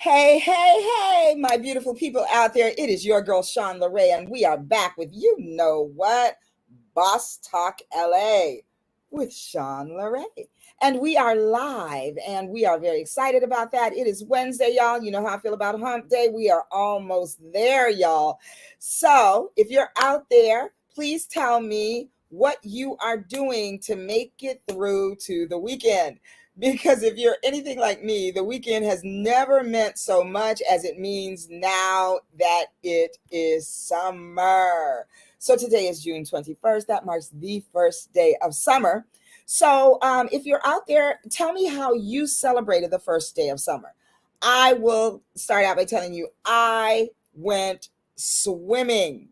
Hey, hey, hey, my beautiful people out there. It is your girl, Sean LeRae, and we are back with you know what? Boss Talk LA with Sean LeRae. And we are live, and we are very excited about that. It is Wednesday, y'all. You know how I feel about Hump Day. We are almost there, y'all. So if you're out there, please tell me what you are doing to make it through to the weekend. Because if you're anything like me, the weekend has never meant so much as it means now that it is summer. So today is June 21st. That marks the first day of summer. So if you're out there, tell me how you celebrated the first day of summer. I will start out by telling you I went swimming.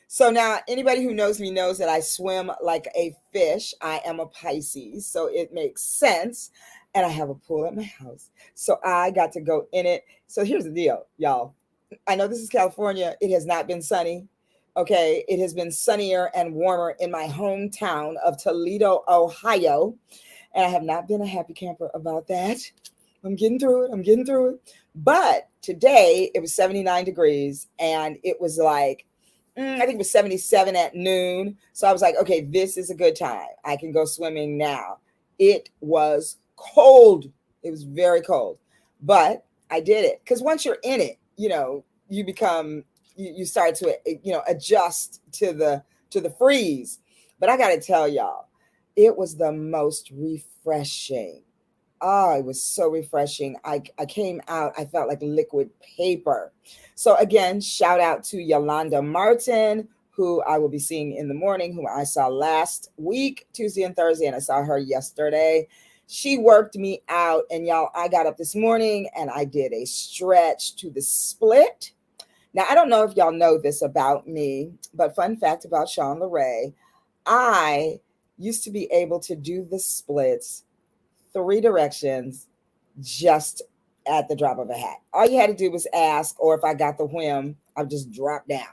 So now anybody who knows me knows that I swim like a fish. I am a Pisces, so it makes sense. And I have a pool at my house. So I got to go in it. So here's the deal, y'all. I know this is California. It has not been sunny. Okay. It has been sunnier and warmer in my hometown of Toledo, Ohio. And I have not been a happy camper about that. I'm getting through it. I'm getting through it. But today it was 79 degrees and it was like, I think it was 77 at noon. So I was like, okay, this is a good time. I can go swimming now. It was cold. It was very cold, but I did it. Because once you're in it, you become, you start to, adjust to the freeze. But I got to tell y'all, it was the most refreshing. Oh, it was so refreshing. I came out, I felt like liquid paper. So again, shout out to Yolanda Martin, who I will be seeing in the morning, who I saw last week, Tuesday and Thursday, and I saw her yesterday. She worked me out, and y'all, I got up this morning and I did a stretch to the split. Now, I don't know if y'all know this about me, but fun fact about Sean LeRae, I used to be able to do the splits 3 directions just at the drop of a hat. All you had to do was ask, or if I got the whim, I would just drop down.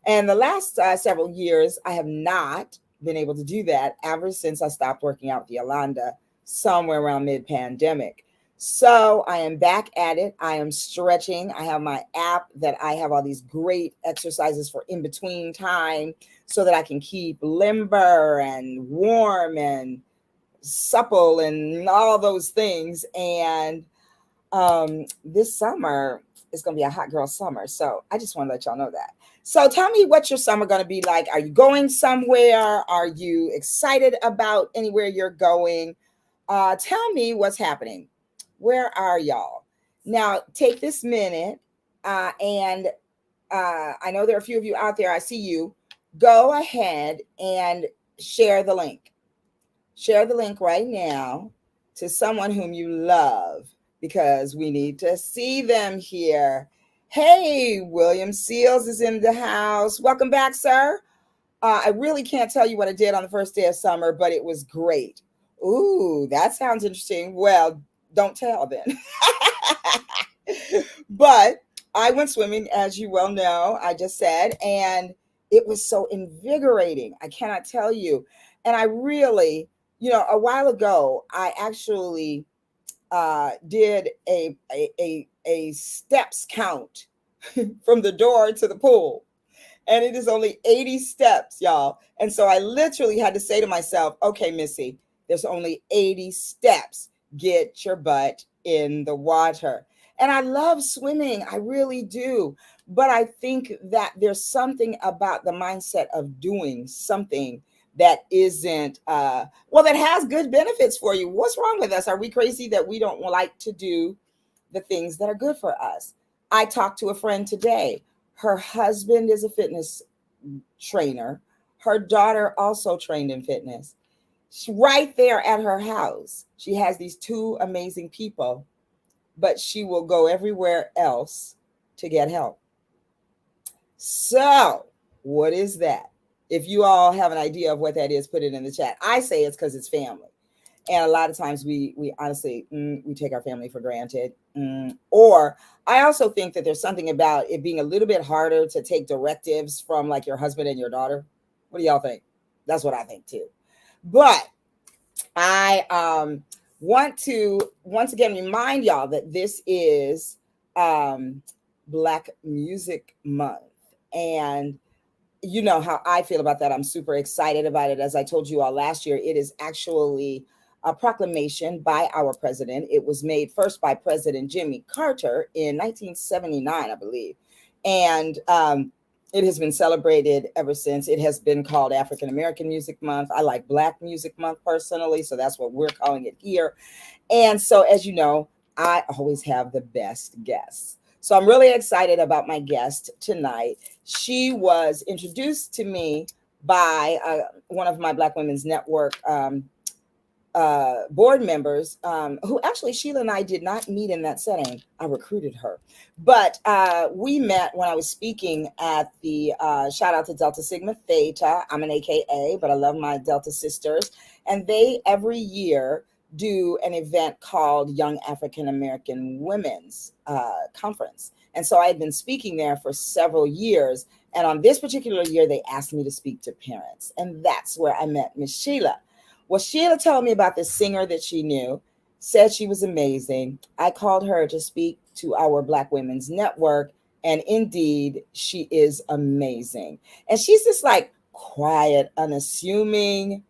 And the last several years, I have not been able to do that ever since I stopped working out with Yolanda somewhere around mid-pandemic. So I am back at it. I am stretching. I have my app that I have all these great exercises for in between time so that I can keep limber and warm and supple and all those things. And this summer is going to be a hot girl summer. So I just want to let y'all know that. So tell me what your summer going to be like. Are you going somewhere? Are you excited about anywhere you're going? Tell me what's happening. Where are y'all? Now, take this minute and I know there are a few of you out there. I see you. Go ahead and share the link. Share the link right now to someone whom you love because we need to see them here. Hey, William Seals is in the house. Welcome back, sir. I really can't tell you what I did on the first day of summer, but it was great. Ooh, that sounds interesting. Well, don't tell then. But I went swimming, as you well know, I just said, and it was so invigorating. I cannot tell you. And I really, a while ago, I actually did a steps count from the door to the pool. And it is only 80 steps, y'all. And so I literally had to say to myself, okay, Missy, there's only 80 steps. Get your butt in the water. And I love swimming. I really do. But I think that there's something about the mindset of doing something that isn't, that has good benefits for you. What's wrong with us? Are we crazy that we don't like to do the things that are good for us? I talked to a friend today. Her husband is a fitness trainer. Her daughter also trained in fitness. Right there at her house, she has these two amazing people, but she will go everywhere else to get help. So, what is that? If you all have an idea of what that is, put it in the chat. I say it's because it's family. And a lot of times we honestly, we take our family for granted. Or I also think that there's something about it being a little bit harder to take directives from like your husband and your daughter. What do y'all think? That's what I think too. But I want to once again remind y'all that this is um, Black Music Month. And you know how I feel about that. I'm super excited about it. As I told you all last year, it is actually a proclamation by our president. It was made first by President Jimmy Carter in 1979, I believe. And it has been celebrated ever since. It has been called African American Music Month. I like Black Music Month personally, so that's what we're calling it here. And so, as you know, I always have the best guests. So I'm really excited about my guest tonight. She was introduced to me by one of my Black Women's Network board members, who actually Sheila and I did not meet in that setting. I recruited her, but we met when I was speaking at the shout out to Delta Sigma Theta. I'm an AKA, but I love my Delta sisters, and they every year do an event called Young African American Women's Conference. And so I had been speaking there for several years. And on this particular year, they asked me to speak to parents. And that's where I met Miss Sheila. Well, Sheila told me about this singer that she knew, said she was amazing. I called her to speak to our Black Women's Network, and indeed, she is amazing. And she's this like quiet, unassuming,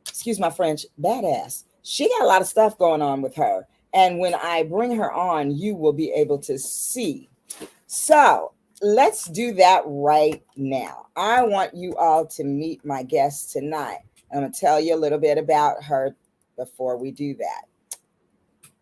excuse my French, badass. She got a lot of stuff going on with her. And when I bring her on, you will be able to see. So let's do that right now. I want you all to meet my guest tonight. I'm going to tell you a little bit about her before we do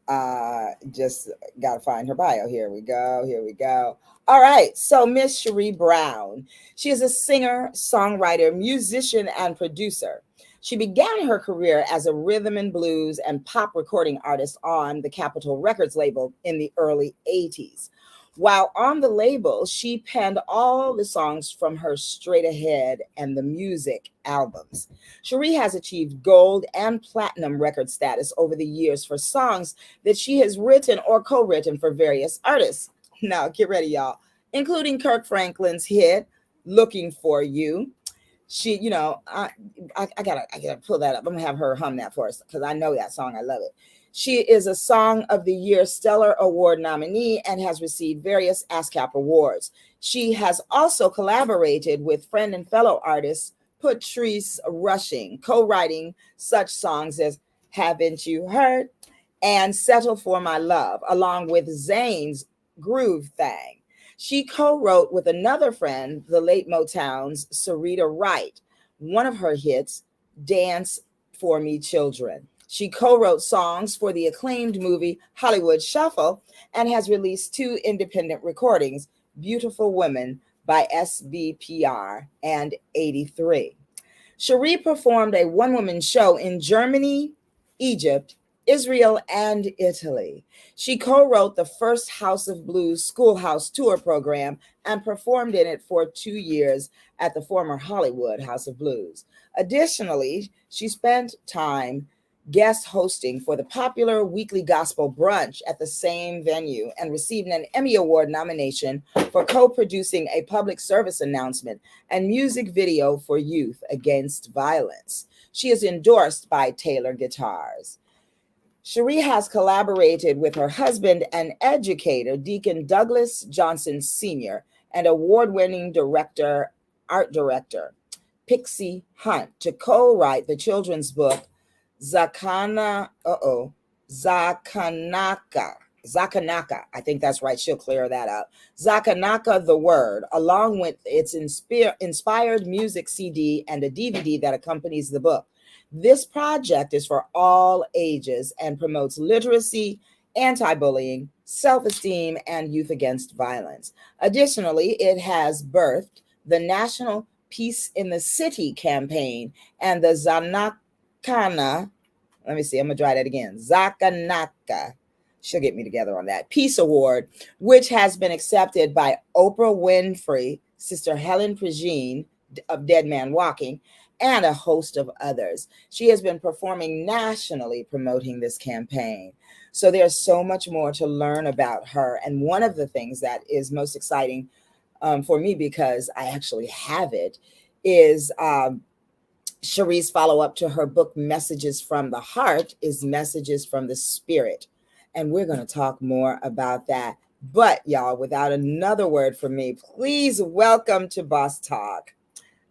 that. Just got to find her bio. Here we go. Here we go. All right. So Miss Sheree Brown, she is a singer, songwriter, musician, and producer. She began her career as a rhythm and blues and pop recording artist on the Capitol Records label in the early 80s. While on the label, she penned all the songs from her Straight Ahead and the Music albums. Sheree has achieved gold and platinum record status over the years for songs that she has written or co-written for various artists. Now, get ready, y'all, including Kirk Franklin's hit, Looking for You. She, you know, I gotta pull that up. I'm gonna have her hum that for us because I know that song. I love it. She is a Song of the Year Stellar Award nominee and has received various ASCAP awards. She has also collaborated with friend and fellow artist Patrice Rushing, co-writing such songs as Haven't You Heard and Settle for My Love, along with Zane's Groove Thing. She co-wrote with another friend, the late Motown's Sarita Wright, one of her hits, Dance for Me Children. She co-wrote songs for the acclaimed movie Hollywood Shuffle and has released 2 independent recordings, Beautiful Women by SBPR and 83. Sheree performed a one-woman show in Germany, Egypt, Israel, and Italy. She co-wrote the first House of Blues Schoolhouse Tour program and performed in it for 2 years at the former Hollywood House of Blues. Additionally, she spent time guest hosting for the popular weekly gospel brunch at the same venue and received an Emmy Award nomination for co-producing a public service announcement and music video for youth against violence. She is endorsed by Taylor Guitars. Sheree has collaborated with her husband and educator, Deacon Douglas Johnson Sr., and award-winning art director, Pixie Hunt, to co-write the children's book, Zakanaka. Zakanaka. I think that's right. She'll clear that up. Zakanaka the Word, along with its inspired music CD and a DVD that accompanies the book. This project is for all ages and promotes literacy, anti-bullying, self-esteem, and youth against violence. Additionally, it has birthed the National Peace in the City campaign and the Zanakana, let me see, I'm going to try that again, Zakanaka, she'll get me together on that, Peace Award, which has been accepted by Oprah Winfrey, Sister Helen Pregine of Dead Man Walking, and a host of others. She has been performing nationally promoting this campaign. So there's so much more to learn about her. And one of the things that is most exciting for me, because I actually have it, is Sheree's follow-up to her book, Messages from the Heart, is Messages from the Spirit. And we're going to talk more about that But y'all, without another word from me, please welcome to Boss Talk,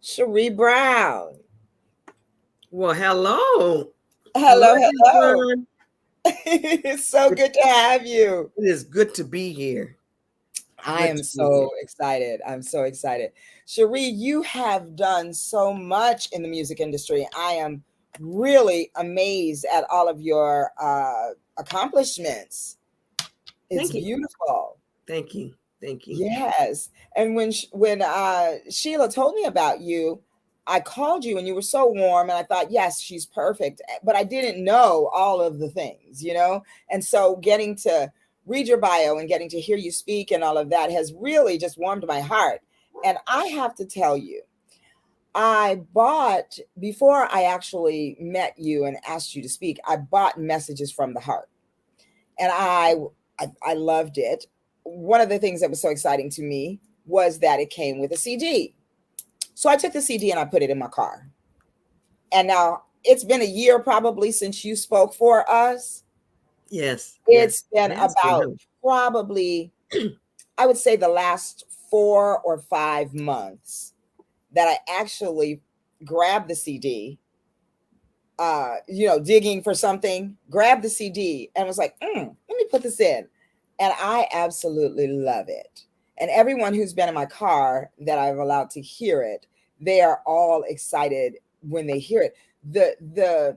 Sheree Brown. Well, hello. Hello, Hello, hello. everyone. It's so It, good to have you. it is good to be here. I Good am to be here. so excited. I'm so excited. Cherie, you have done so much in the music industry. I am really amazed at all of your accomplishments. It's Thank you. beautiful. Thank you. Thank you. Yes. And when Sheila told me about you, I called you and you were so warm and I thought, yes, she's perfect. But I didn't know all of the things, you know? And so getting to read your bio and getting to hear you speak and all of that has really just warmed my heart. And I have to tell you, I bought, before I actually met you and asked you to speak, I bought Messages from the Heart. And I loved it. One of the things that was so exciting to me was that it came with a CD. So I took the CD and I put it in my car. And now it's been a year probably since you spoke for us. Yes. Yes. It's been It has been. about probably, I would say, the last 4 or 5 months that I actually grabbed the CD, digging for something, grabbed the CD and was like, let me put this in. And I absolutely love it. And everyone who's been in my car that I've allowed to hear it, they are all excited when they hear it. The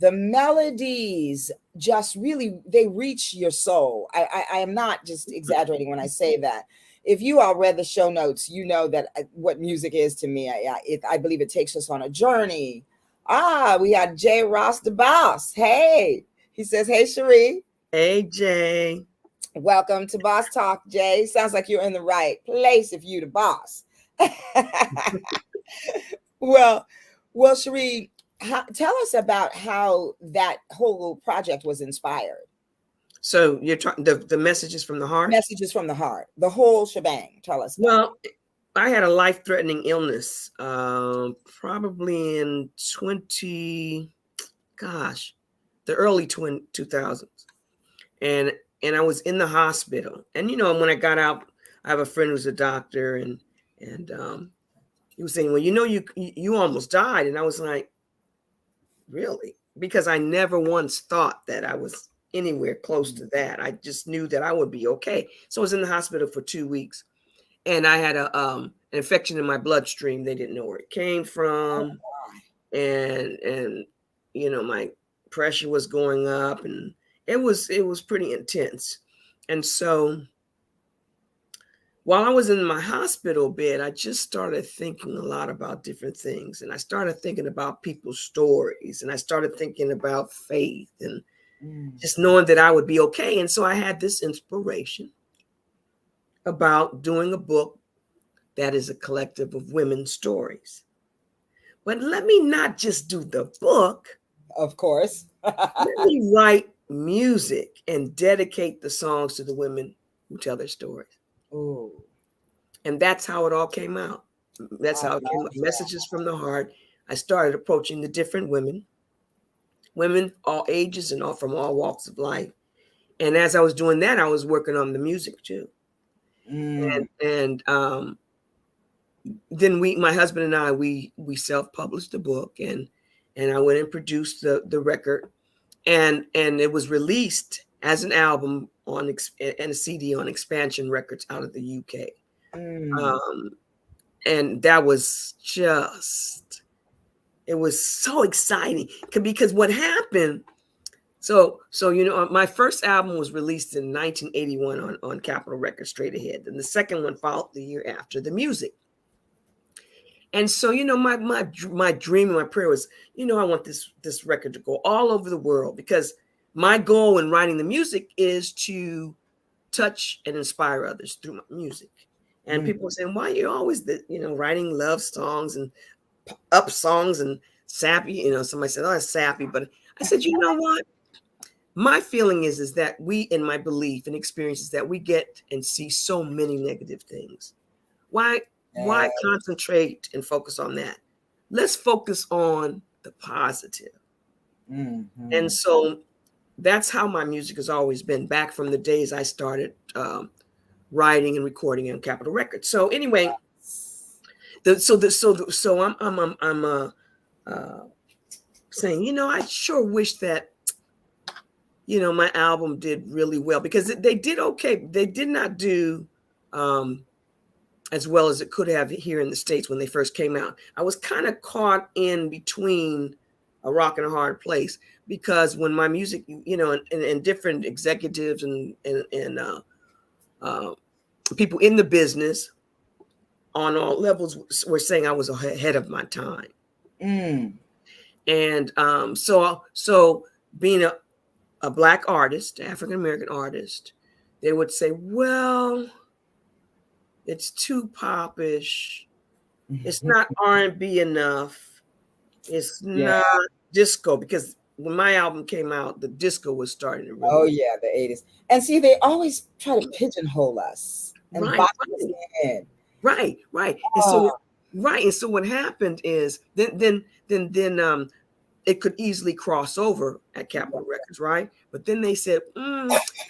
melodies just really, they reach your soul. I am not just exaggerating when I say that. If you all read the show notes, you know that what music is to me. I believe it takes us on a journey. We had Jay Ross the Boss. Hey, he says, hey, Cherie. AJ. Welcome to Boss Talk, Jay. Sounds like you're in the right place if you the boss. well, well, Cherie, tell us about how that whole project was inspired. So you're talking the messages from the heart? Messages from the Heart, the whole shebang. Tell us about Well, I had a life-threatening illness, probably in 20, gosh, the early 2000s. And I was in the hospital. And when I got out, I have a friend who's a doctor, and he was saying, "Well, you almost died." And I was like, "Really?" Because I never once thought that I was anywhere close to that. I just knew that I would be okay. So I was in the hospital for 2 weeks, and I had an infection in my bloodstream. They didn't know where it came from, and my pressure was going up, and it was pretty intense. And so while I was in my hospital bed, I just started thinking a lot about different things. And I started thinking about people's stories. And I started thinking about faith and it. just knowing that I would be okay. And so I had this inspiration about doing a book that is a collective of women's stories. But let me not just do the book. Of course. Let me write music and dedicate the songs to the women who tell their stories. Ooh, And that's how it all came out. That's I how it came love out. that. Messages from the heart. I started approaching the different women all ages and all from all walks of life. And as I was doing that, I was working on the music too. Mm, And then my husband and I, we self-published the book, and I went and produced the record, and it was released as an album and a CD on Expansion Records out of the UK. mm. Um, and that was just, it was so exciting because what happened, my first album was released in 1981 on Capitol Records, Straight Ahead, and the second one followed the year after, The Music. And so my dream and my prayer was, I want this record to go all over the world, because my goal in writing the music is to touch and inspire others through my music. And Mm. people were saying, why are you always writing love songs and up songs and sappy? Somebody said, oh, it's sappy. But I said, you know what? My feeling is that in my belief and experiences, that we get and see so many negative things. Why Yeah. concentrate and focus on that? Let's focus on the positive. And Mhm. so that's how my music has always been, back from the days I started writing and recording on Capitol Records. So anyway, so I'm saying, I sure wish that my album did really well, because they did okay. They did not do as well as it could have here in the States when they first came out. I was kind of caught in between a rock and a hard place, because when my music, and different executives and people in the business on all levels were saying I was ahead of my time. And so being a Black artist, African American artist, they would say, well, it's too popish. It's not R&B enough. It's not disco, because when my album came out, the disco was starting to really. Oh yeah, the 80s. And see, they always try to pigeonhole us and box us in. Right. And so what happened is then it could easily cross over at Capitol Records, right? But then they said,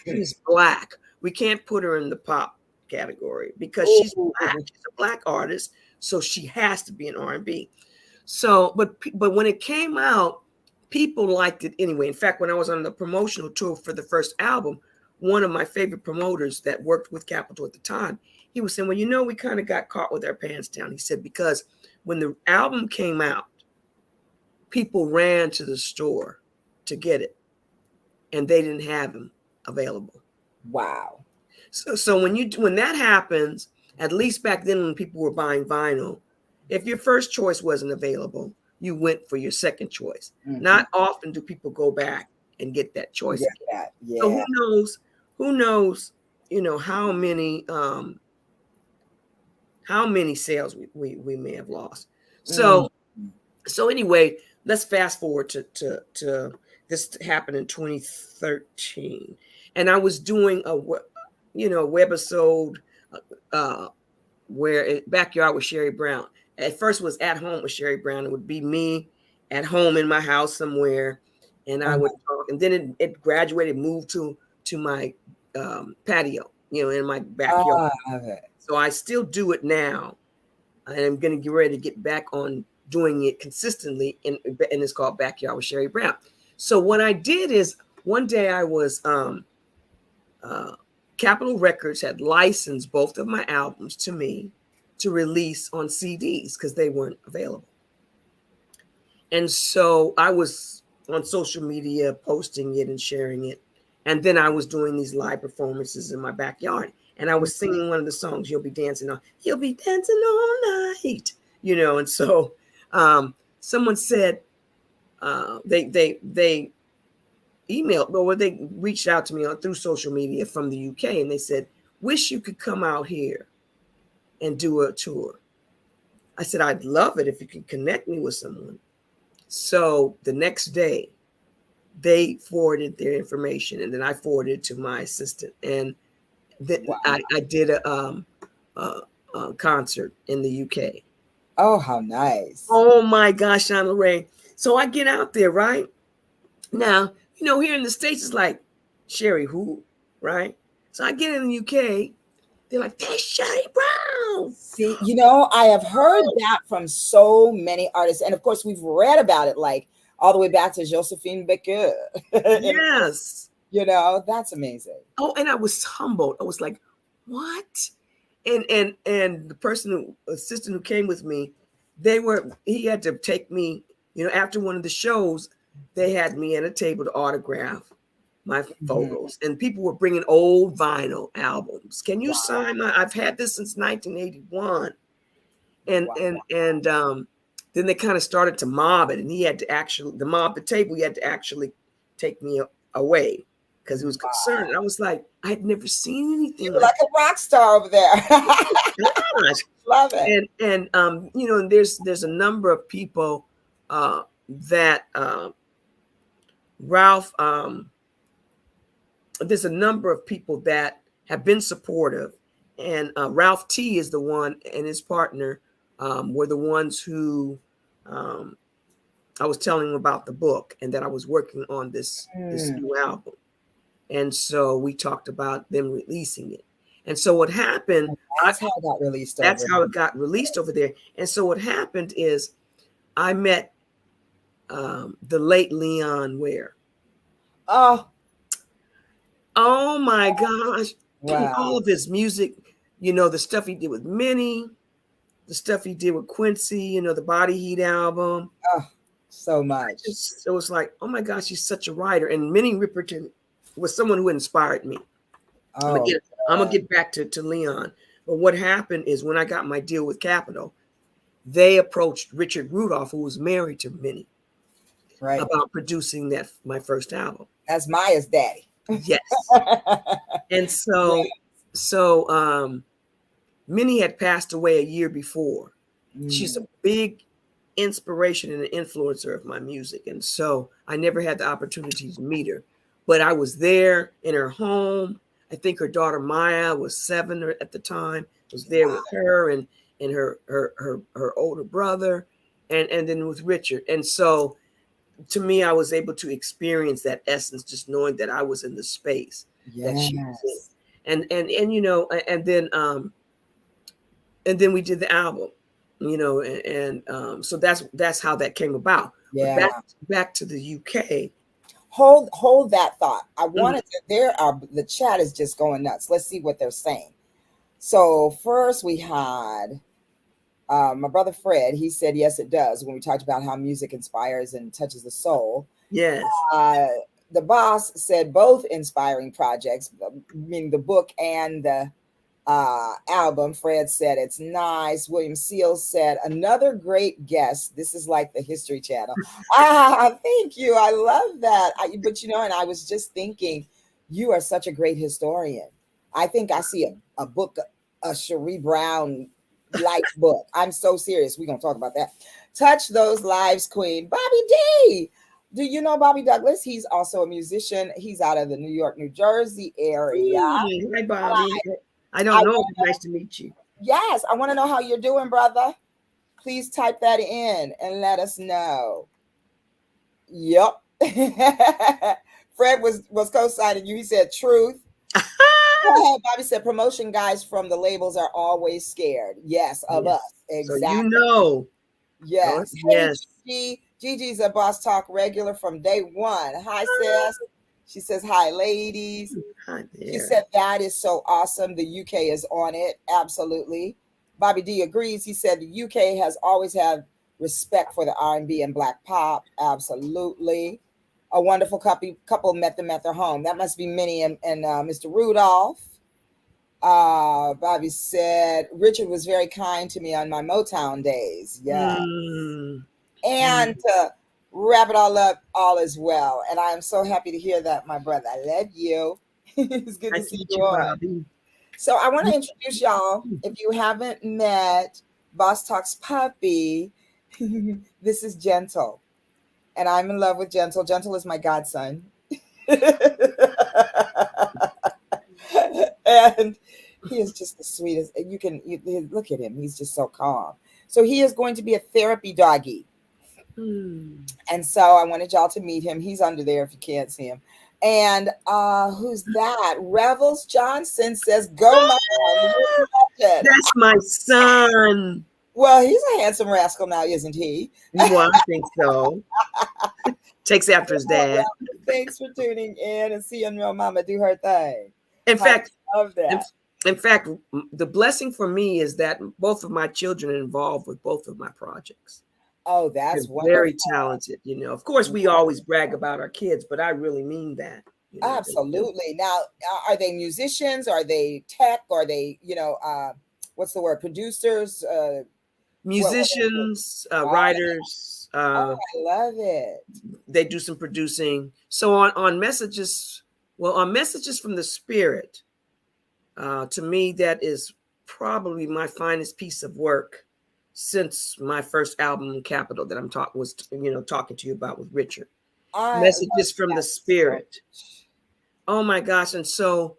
she's Black. We can't put her in the pop category because she's Black. She's a Black artist, so she has to be an R&B. So, but when it came out, people liked it anyway. In fact, when I was on the promotional tour for the first album, one of my favorite promoters that worked with Capitol at the time, he was saying, well, we kind of got caught with our pants down. He said, because when the album came out, people ran to the store to get it, and they didn't have them available. Wow. So when that happens, at least back then when people were buying vinyl, if your first choice wasn't available, you went for your second choice. Not often do people go back and get that choice again. Yeah. So who knows, how many sales we may have lost. So anyway, let's fast forward to this happened in 2013, and I was doing a webisode where Backyard with Sheree Brown. At first it was At Home with Sheree Brown. It would be me at home in my house somewhere, and I would talk. And then it graduated, moved to my patio, in my backyard. So I still do it now, and I'm going to get ready to get back on doing it consistently, and it's called Backyard with Sheree Brown. So what I did is, one day I was Capitol Records had licensed both of my albums to me to release on CDs because they weren't available. And so I was on social media posting it and sharing it. And then I was doing these live performances in my backyard. And I was singing one of the songs, You'll Be Dancing All Night, And so someone said, they emailed, or they reached out to me through social media from the UK, and they said, wish you could come out here and do a tour. I said, I'd love it if you could connect me with someone. So the next day, they forwarded their information, and then I forwarded it to my assistant, and then I did a concert in the UK. Oh, how nice! Oh my gosh, Sean Lorraine. So I get out there, right? Now, here in the States, it's like, Sheree who, right? So I get in the UK, they're like, that's Sheree Brown. See, I have heard that from so many artists. And of course, we've read about it, like all the way back to Josephine Baker. Yes. That's amazing. Oh, and I was humbled. I was like, what? And the assistant who came with me, he had to take me, after one of the shows, they had me at a table to autograph my photos, and people were bringing old vinyl albums. Can you sign I've had this since 1981. And then they kind of started to mob it, and he had to mob the table. He had to actually take me away because he was concerned. And I was like, I had never seen anything like a rock star over there. Love it. And there's a number of people that Ralph, there's a number of people that have been supportive, and Ralph T is the one, and his partner were the ones who I was telling them about the book, and that I was working on this new album. And so we talked about them releasing it. And so what happened, That's how it got released over. that's how it got released over there. And so what happened is I met the late Leon Ware. Oh, Oh my gosh. wow. All of his music, you know, the stuff he did with Minnie, the stuff he did with Quincy, you know, the Body Heat album. Oh, so much. It was like, oh my gosh, he's such a writer. And Minnie Riperton was someone who inspired me. Oh, I'm gonna get back to Leon. But what happened is when I got my deal with Capitol, they approached Richard Rudolph, who was married to Minnie, right. about producing my first album. That's Maya's daddy. Yes. And so Minnie had passed away a year before. She's a big inspiration and an influencer of my music. And so I never had the opportunity to meet her, but I was there in her home. I think her daughter Maya was 7 at the time, was there with her and her older brother and then with Richard. And so to me, I was able to experience that essence, just knowing that I was in the space that she was in. And you know, and then we did the album, you know, so that's how that came about. Yeah. But back to the UK. Hold that thought. I wanted to, the chat is just going nuts. Let's see what they're saying. So first we had my brother Fred. He said, yes, it does. When we talked about how music inspires and touches the soul. Yes. The boss said both inspiring projects, meaning the book and the album. Fred said it's nice. William Seals said another great guest. This is like the History Channel. Thank you. I love that. But you know, and I was just thinking, you are such a great historian. I think I see a book, a Sheree Brown life book. I'm so serious. We're gonna talk about that. Touch those lives, Queen. Bobby D. Do you know Bobby Douglas? He's also a musician. He's out of the New York, New Jersey area. Hi, Bobby. I don't know. Nice to meet you. Yes, I want to know how you're doing, brother. Please type that in and let us know. Yep. Fred was co-signing you. He said truth. Bobby said promotion guys from the labels are always scared. Yes, of us. Exactly. So you know. Yes. Yes. Hey, Gigi's a Boss Talk regular from day one. Hi, sis. She says, hi, ladies. Hi there. She said, that is so awesome. The UK is on it. Absolutely. Bobby D agrees. He said, the UK has always had respect for the R&B and Black pop. Absolutely. A wonderful couple met them at their home. That must be Minnie and Mr. Rudolph. Bobby said, Richard was very kind to me on my Motown days. Yeah. And to wrap it all up, all is well. And I am so happy to hear that, my brother. I love you. It's good to see you all. Bobby. So I want to introduce y'all. If you haven't met Boss Talk's puppy, this is Gentle. And I'm in love with Gentle. Gentle is my godson. And he is just the sweetest. You look at him. He's just so calm. So he is going to be a therapy doggy. And so I wanted y'all to meet him. He's under there if you can't see him. And who's that? Revels Johnson says, go Mom. That's my son. Well, he's a handsome rascal now, isn't he? Well, I think so. Takes after his dad. Thanks for tuning in and seeing your mama do her thing. In fact, love that. In fact, the blessing for me is that both of my children are involved with both of my projects. Oh, that's wonderful. Very talented. You know, of course, we always brag about our kids, but I really mean that. You know, absolutely. Now, are they musicians? Are they tech? Are they, what's the word? Producers? Musicians, writers. I love it. They do some producing. So on Messages, on Messages from the Spirit, to me, that is probably my finest piece of work since my first album, Capitol, that I'm talking to you about with Richard. Messages from the Spirit. Oh my gosh. And so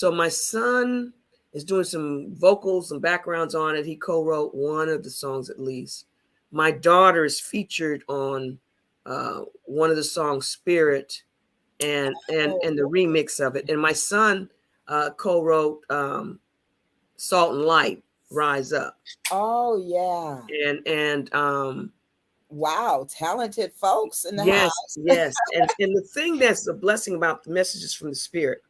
my son is doing some vocals and backgrounds on it. He co-wrote one of the songs at least. My daughter is featured on one of the songs, Spirit, and the remix of it. And my son co-wrote Salt and Light, Rise Up. Oh yeah. And Wow, talented folks in the yes, house. yes. And the thing that's a blessing about the Messages from the Spirit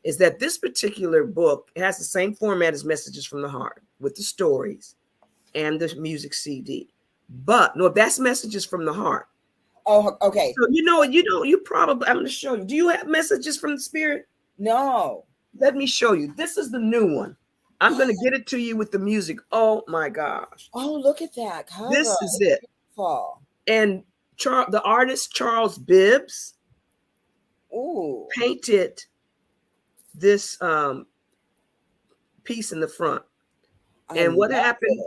is that this particular book has the same format as Messages from the Heart, with the stories and the music CD. But no, that's Messages from the Heart. Oh, okay. So you probably, I'm going to show you. Do you have Messages from the Spirit? No. Let me show you. This is the new one. I'm going to get it to you with the music. Oh my gosh. Oh, look at that cover. This is It's it. beautiful. And the artist Charles Bibbs Ooh. painted this piece in the front. And what happened?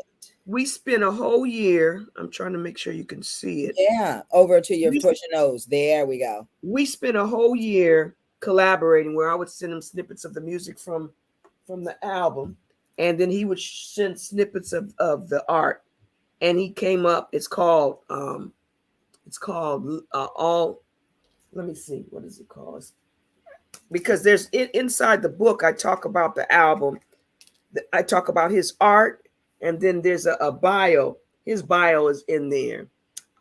We spent a whole year. I'm trying to make sure you can see it. Yeah, over to your push your nose. There we go. We spent a whole year collaborating, where I would send him snippets of the music from the album, and then he would send snippets of the art. And he came up. It's called all. Let me see. What is it called? Because there's inside the book, I talk about the album. I talk about his art, and then there's a bio. His bio is in there.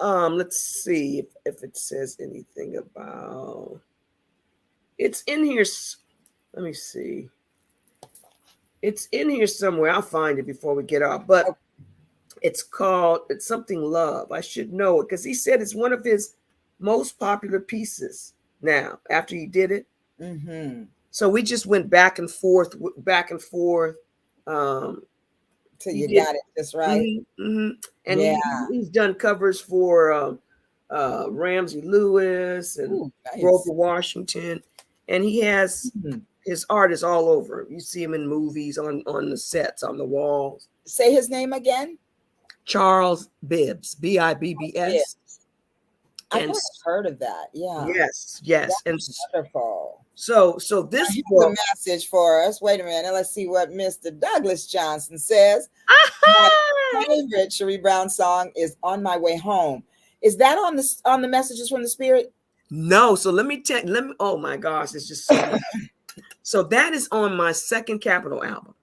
Let's see if it says anything about. It's in here. Let me see. It's in here somewhere. I'll find it before we get off. But it's something Love. I should know it because he said it's one of his most popular pieces now after he did it. Mm-hmm. So we just went back and forth. So you got it just right. Mm-hmm, mm-hmm. And he's done covers for Ramsey Lewis and Grover Washington, and he has his art is all over. You see him in movies, on the sets, on the walls. Say his name again. Charles Bibbs, Bibbs. I've heard of that. Yeah. Yes. That's and wonderful. So this book, the message for us. Wait a minute. Let's see what Mr. Douglas Johnson says. My favorite Sheree Brown song is "On My Way Home." Is that on the Messages from the Spirit? No. So let me. Oh my gosh, it's just so much. So that is on my second Capitol album,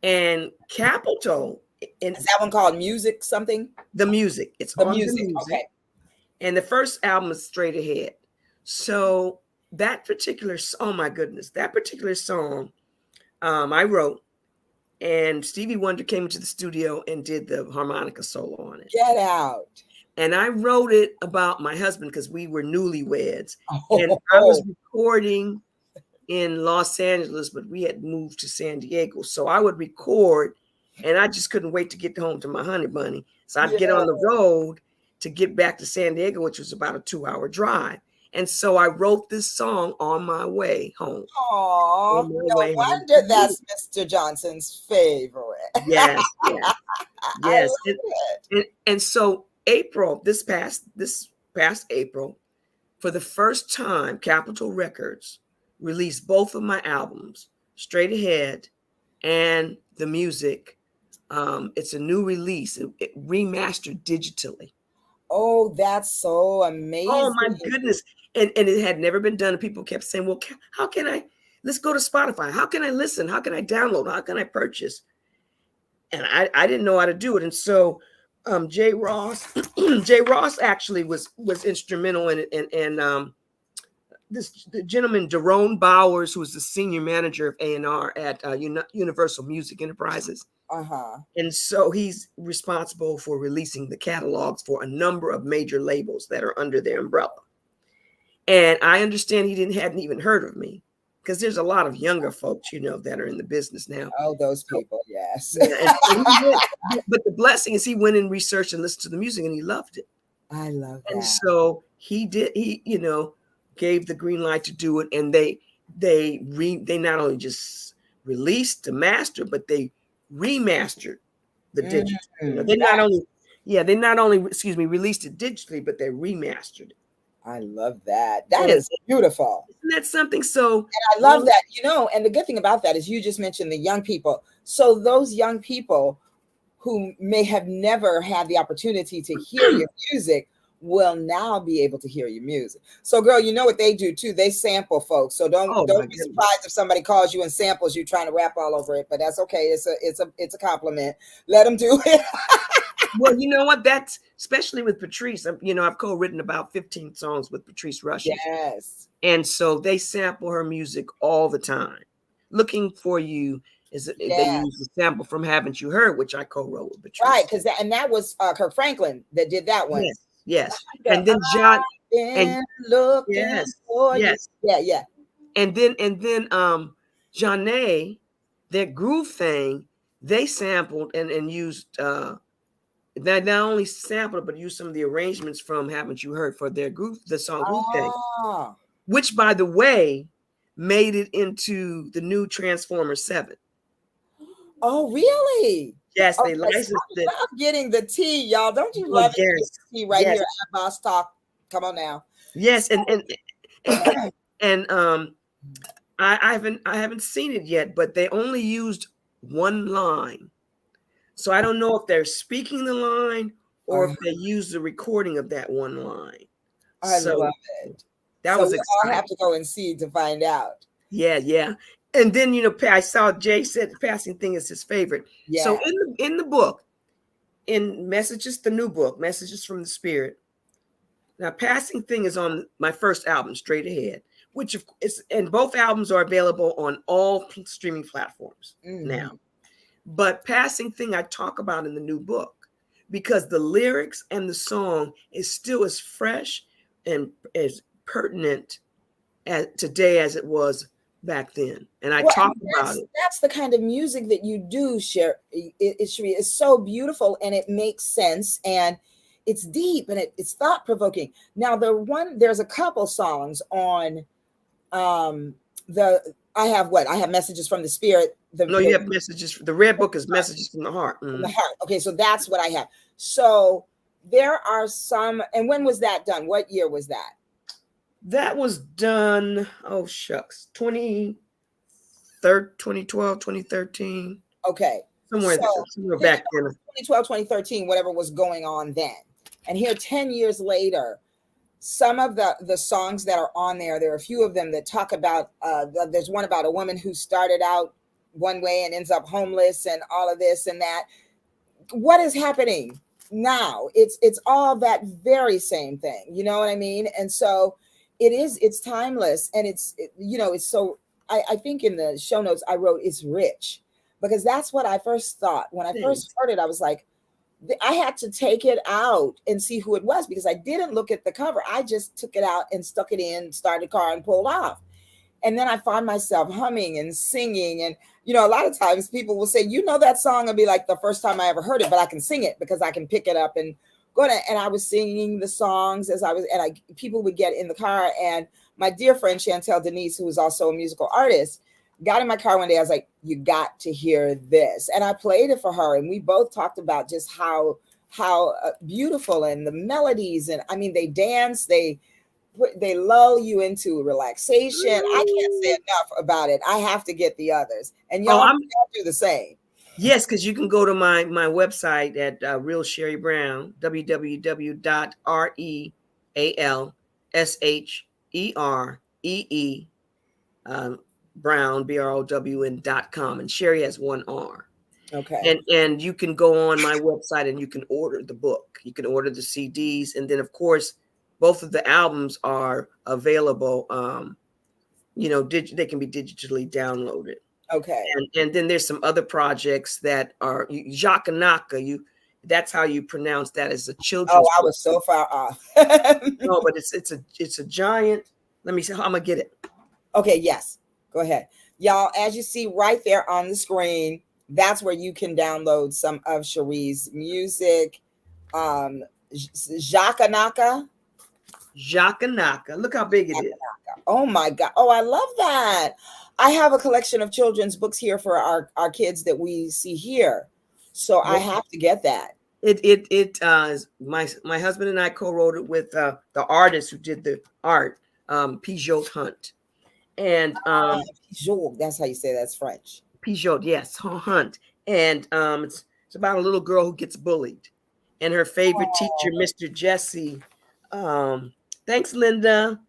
and Capitol. And is that one called Music something? The music. It's the on music. The music. Okay. And the first album is Straight Ahead. So that particular, oh my goodness, that particular song I wrote, and Stevie Wonder came into the studio and did the harmonica solo on it. Get out. And I wrote it about my husband because we were newlyweds. And I was recording in Los Angeles, but we had moved to San Diego. So I would record, and I just couldn't wait to get home to my honey bunny. So I'd get on the road to get back to San Diego, which was about a 2-hour drive. And so I wrote this song on my way home. Oh, no wonder that's Mr. Johnson's favorite. Yes. And so this past April, for the first time, Capitol Records released both of my albums, Straight Ahead and the music. It's a new release, it remastered digitally. Oh, that's so amazing. Oh my goodness. And it had never been done. And people kept saying, well, how can I, let's go to Spotify. How can I listen? How can I download? How can I purchase? And I didn't know how to do it. And so Jay Ross actually was instrumental in it. And the gentleman, Jerome Bowers, who was the senior manager of A&R at Universal Music Enterprises. And so he's responsible for releasing the catalogs for a number of major labels that are under their umbrella. And I understand he hadn't even heard of me, because there's a lot of younger folks, that are in the business now. Oh, those people, yes. But the blessing is he went and researched and listened to the music, and he loved it. I love that. And so he gave the green light to do it. And they not only just released the master, but they remastered the digital. They not only released it digitally, but they remastered it. I love that. That is beautiful. Isn't that something? So, and I love that, and the good thing about that is you just mentioned the young people. So those young people who may have never had the opportunity to hear your music, will now be able to hear your music. So, girl, you know what they do too? They sample folks. So Oh my don't be goodness. surprised if somebody calls you and samples you trying to rap all over it. But that's okay. It's a compliment. Let them do it. Well, you know what? That's especially with Patrice. I've co-written about 15 songs with Patrice Rushes, Yes. and so they sample her music all the time. Looking for You is they Yeah. use the sample from Haven't You Heard, which I co-wrote with Right. Patrice. Because that was Kirk Franklin that did that one. Yes, yes, The and then John, I've and been looking yes, for you. yes, Yeah, yeah. and then Janae, that groove thing, they sampled and used not only sampled but used some of the arrangements from Haven't You Heard for their groove, the song Groove Thing, Ah. which by the way made it into the new Transformer 7. Oh, really? Yes, Okay, they so licensed I it. love getting the tea, y'all. Don't you Oh love it? Get yes, the tea right yes, here at Boss Talk. Come on now. yes, So, and and I haven't seen it yet, but they only used one line. So I don't know if they're speaking the line or uh, if they use the recording of that one line. I love So it. that So was we all have exciting. to go and see to find out. Yeah, yeah. And then I saw Jay said the passing thing is his favorite. So Yeah. in the book, in Messages, the new book, Messages from the Spirit. Now, Passing Thing is on my first album, Straight Ahead, which is, and both albums are available on all streaming platforms Hmm. now. But Passing Thing I talk about in the new book because the lyrics and the song is still as fresh and as pertinent today as it was back then. And I Well, talk and about it. that's the kind of music that you do, share. It's so beautiful and it makes sense and it's deep and it's thought provoking. Now, there's a couple songs on um the I have Messages from the Spirit, No, you have messages. The red book is Messages from the Heart. from the heart. Okay, so that's what I have. So there are some, and when was that done? What year was that? That was done, oh shucks, 2012, 2013, Okay. somewhere So there, somewhere think back about then. 2012, 2013, whatever was going on then. And here 10 years later, some of the songs that are on there are a few of them that talk about there's one about a woman who started out one way and ends up homeless and all of this and that. What is happening now? It's all that very same thing, you know what I mean? And so it's timeless and it's so I think in the show notes I wrote it's rich because that's what I first thought when I first Thanks. heard it. I was like, I had to take it out and see who it was because I didn't look at the cover. I just took it out and stuck it in, started the car and pulled off. And then I found myself humming and singing. And, a lot of times people will say, that song, and be like the first time I ever heard it, but I can sing it because I can pick it up and go to, and I was singing the songs as I was, and people would get in the car. And my dear friend, Chantel Denise, who is also a musical artist, got in my car one day. I was like, you got to hear this. And I played it for her. And we both talked about just how beautiful and the melodies. And I mean, they dance, they lull you into relaxation. I can't say enough about it. I have to get the others, and Oh, y'all do the same. yes, because you can go to my website at Real Sheree Brown, www.realsheree Brown, BROWN.com, and Sherry has one R. Okay. And you can go on my website and you can order the book. You can order the CDs, and then of course both of the albums are available. They can be digitally downloaded. Okay. And then there's some other projects that are Jakanaka. That's how you pronounce that as a Oh, children's I book. was so far off. No, but it's a giant. Let me see how I'm gonna get it. Okay, yes. Go ahead. Y'all, as you see right there on the screen, that's where you can download some of Sheree's music. Jakanaka. Jakanaka. Look how big it is. Oh my God. Oh, I love that. I have a collection of children's books here for our kids that we see here. So I have to get that. My husband and I co-wrote it with the artist who did the art, Pijot Hunt. And Pijot, that's how you say that's French. Pijot, yes, Hunt. And it's about a little girl who gets bullied. And her favorite teacher, Mr. Jesse, Thanks, Linda.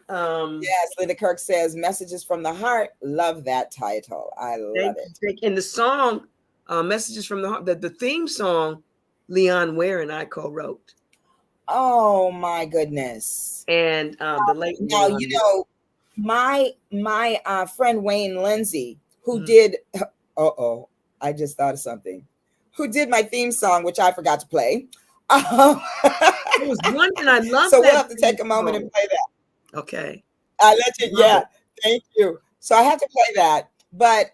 Um, Yes, Linda Kirk says Messages from the Heart. Love that title. I love thank, it. in the song, Messages from the Heart, the theme song, Leon Ware and I co-wrote. Oh my goodness. And the late Now, Leon. my friend Wayne Lindsay, who Mhm. did I just thought of something. Who did my theme song, which I forgot to play. There was one, and I love So that we'll have to take a moment song. and play that. Okay. I let you, Love yeah. it. Thank you. So I had to play that. But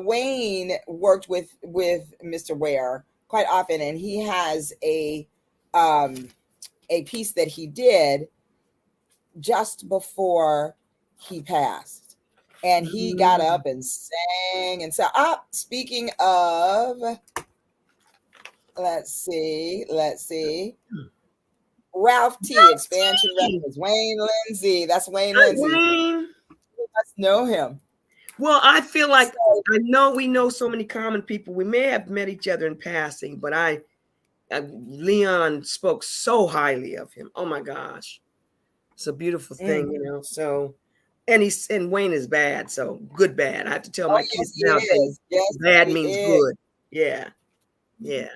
Wayne worked with Mr. Ware quite often, and he has um, a piece that he did just before he passed, and he got Mm. up and sang and so. Ah, speaking of, let's see. Ralph T. Expansion Records. Wayne Lindsay. That's Wayne Hi, Lindsay. Wayne. You must know him. Well, I feel like So, I know we know so many common people. We may have met each other in passing, but Leon spoke so highly of him. Oh my gosh, it's a beautiful thing, mm. So, and Wayne is bad, so good bad. I have to tell Oh my kids yes, he nowadays, is. Yes, bad he means is. good. Yeah, yeah,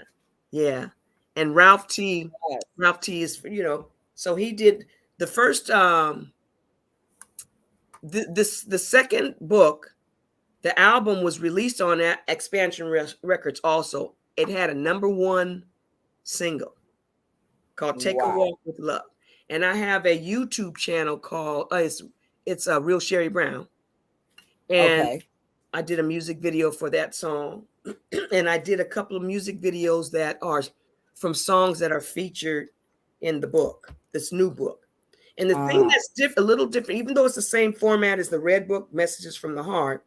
yeah. And Ralph T. Yes. Ralph T. is so he did the first the second book. The album was released on Expansion Records also. It had a #1 single called Take a Wow. Walk with Love. And I have a YouTube channel called it's Real Sheree Brown. And Okay. I did a music video for that song. And I did a couple of music videos that are from songs that are featured in the book, this new book. And the thing Ah, that's a little different, even though it's the same format as the Red Book, Messages from the Heart,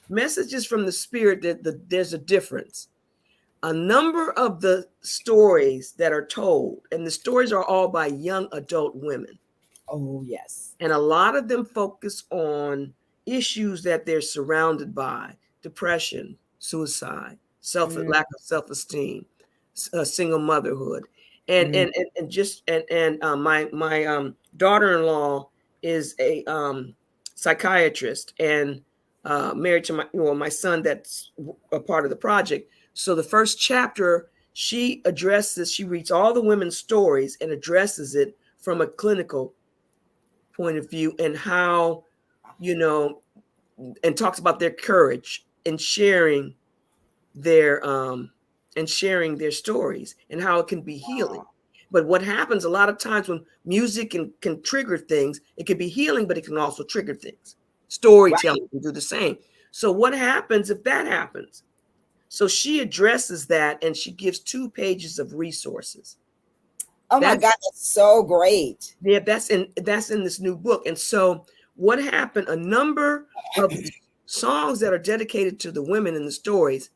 Messages from the Spirit, there's a difference. A number of the stories that are told, and the stories are all by young adult women, oh yes. and a lot of them focus on issues that they're surrounded by: depression, suicide, Mm, lack of self-esteem, single motherhood, and mm. my daughter-in-law is a psychiatrist and married to my son that's a part of the project. So the first chapter, she reads all the women's stories and addresses it from a clinical point of view, and how you know and talks about their courage in their um sharing their stories, and how it can be healing. But what happens a lot of times when music can trigger things, it can be healing, but it can also trigger things. Right. Storytelling can do the same. So what happens if that happens? So she addresses that, and she gives 2 pages of resources. Oh my That's God, that's so great. Yeah, that's in this new book. And so what happened, a number of the songs that are dedicated to the women in the stories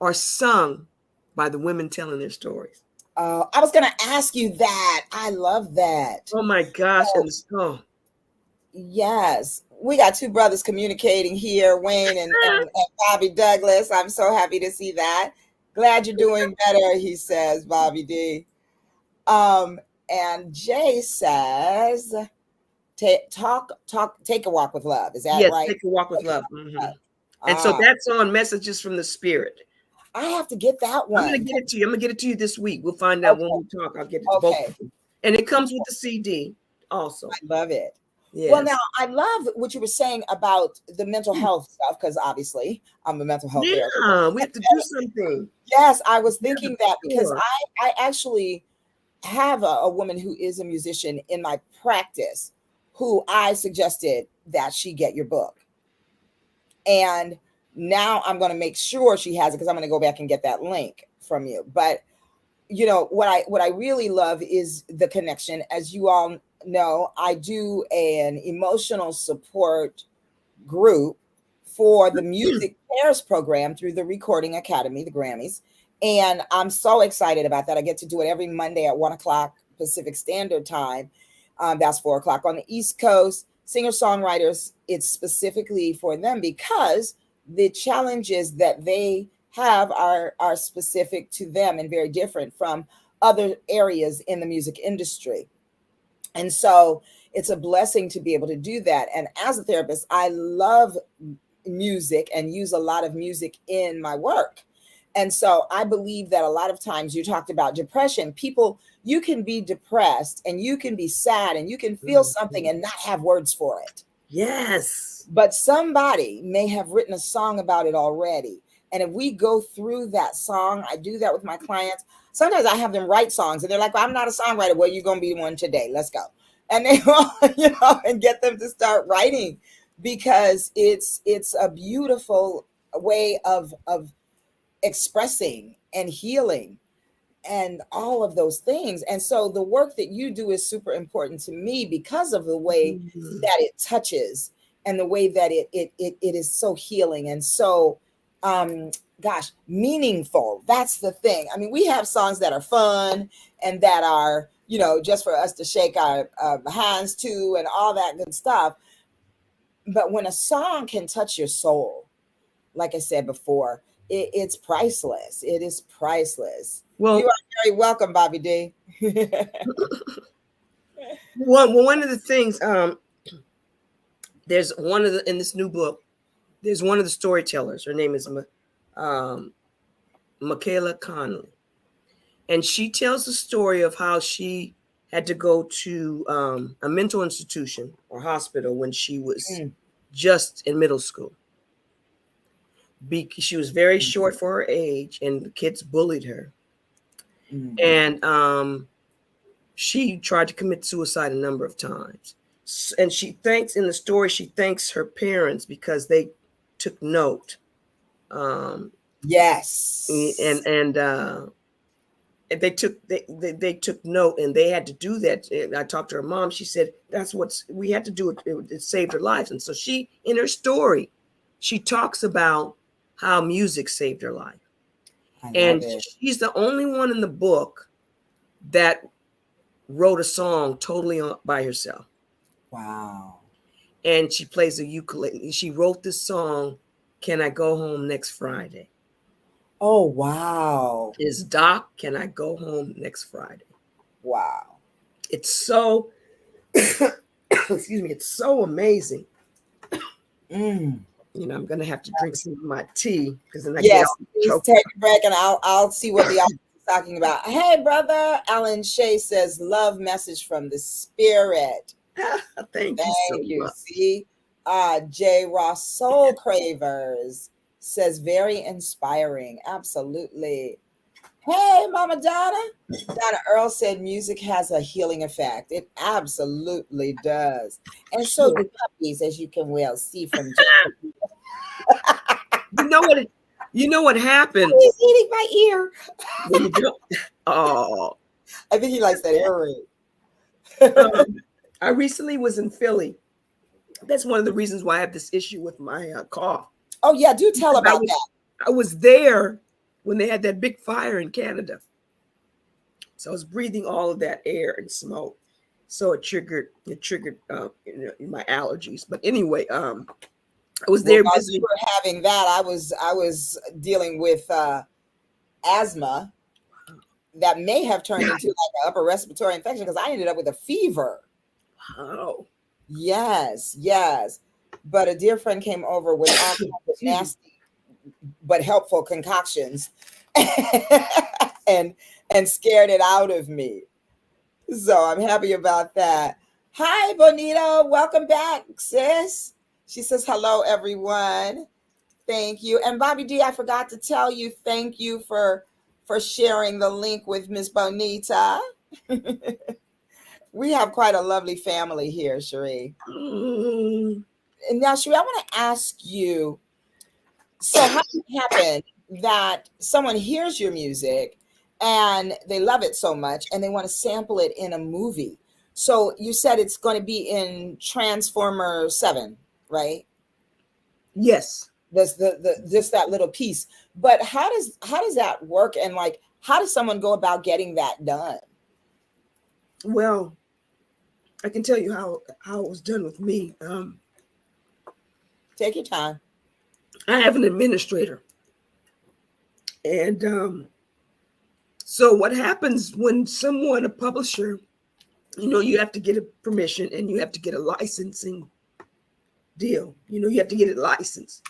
are sung by the women telling their stories. I was going to ask you that. I love that. Oh my gosh. So, And oh. yes, we got two brothers communicating here, Wayne and Bobby Douglas. I'm so happy to see that. Glad you're doing better, he says, Bobby D. Um, and Jay says, take a walk with love. Is that Yes, right? Take a Walk with Okay. Love. And so Ah, that's on Messages from the Spirit. I have to get that I'm gonna one. get it to you. I'm gonna get it to you this week. We'll find out when Okay. we talk. I'll get it to both Okay. of you. And it comes with the CD also. I love it. Well, now Yes. I love what you were saying about the mental health stuff, because obviously I'm a mental health therapist. Yeah, we have to do something. Yes, I was Yeah, thinking that because sure. I actually have a woman who is a musician in my practice who I suggested that she get your book. And now I'm going to make sure she has it, because I'm going to go back and get that link from you. But what I really love is the connection. As you all know, I do an emotional support group for the Music Pairs program through the Recording Academy, the Grammys. And I'm so excited about that. I get to do it every Monday at 1 o'clock Pacific Standard Time. That's 4 o'clock on the East Coast. Singer-songwriters, it's specifically for them because the challenges that they have are specific to them and very different from other areas in the music industry. And so it's a blessing to be able to do that. And as a therapist, I love music and use a lot of music in my work. And so I believe that a lot of times, you talked about depression, people, you can be depressed and you can be sad and you can feel something and not have words for it. Yes. But somebody may have written a song about it already. And if we go through that song, I do that with my clients. Sometimes I have them write songs and they're like, well, I'm not a songwriter. Well, you're going to be one today. Let's go. And they, and get them to start writing, because it's a beautiful way of expressing and healing and all of those things. And so the work that you do is super important to me because of the way that it touches and the way that it is so healing and so meaningful. That's the thing. I mean, we have songs that are fun and that are, just for us to shake our hands to and all that good stuff. But when a song can touch your soul, like I said before, it's priceless. It is priceless. Well, you are very welcome, Bobby D. one of the things, there's one of the, in this new book, there's one of the storytellers. Her name is Michaela Connelly. And she tells the story of how she had to go to a mental institution or hospital when she was just in middle school. She was very short for her age, and the kids bullied her. And she tried to commit suicide a number of times. And she thanks, in the story, she thanks her parents because they took note. Yes. And they took note, and they had to do that. And I talked to her mom. She said that's what we had to do. It saved her life. And so she, in her story, she talks about how music saved her life. And she's the only one in the book that wrote a song totally by herself. Wow. And she plays the ukulele. She wrote this song, "Can I Go Home Next Friday?" Oh, wow. Is Doc, can I go home next Friday? Wow. It's so, excuse me, it's so amazing. I'm going to have to drink some of my tea because then I get please take a break and I'll see what the audience is talking about. Hey, brother. Alan Shea says, love message from the spirit. Thank you so much. See, J. Ross Soul Cravers says, very inspiring. Absolutely. Hey, Mama Donna. Donna Earl said music has a healing effect. It absolutely does. And so do puppies, as you can well see from You know what happened? He's eating my ear. Oh. I think he likes that earring. I recently was in Philly. That's one of the reasons why I have this issue with my cough. Oh, yeah. Do tell about that. I was there when they had that big fire in Canada. So I was breathing all of that air and smoke. So it triggered my allergies. But anyway, I was there visiting. We were having that. I was dealing with asthma that may have turned into like an upper respiratory infection because I ended up with a fever. Wow. Yes. But a dear friend came over with all kinds of nasty but helpful concoctions and scared it out of me. So I'm happy about that. Hi, Bonita. Welcome back, sis. She says, hello, everyone. Thank you. And Bobby D, I forgot to tell you, thank you for sharing the link with Miss Bonita. We have quite a lovely family here, Sheree. And now, Sheree, I want to ask you, so how does it happen that someone hears your music and they love it so much and they want to sample it in a movie? So you said it's going to be in Transformer 7, right? Yes. There's just that little piece. But how does that work? And like, how does someone go about getting that done? Well, I can tell you how it was done with me. Take your time. I have an administrator, and So what happens when a publisher, you have to get a permission and you have to get a licensing deal. You have to get it licensed.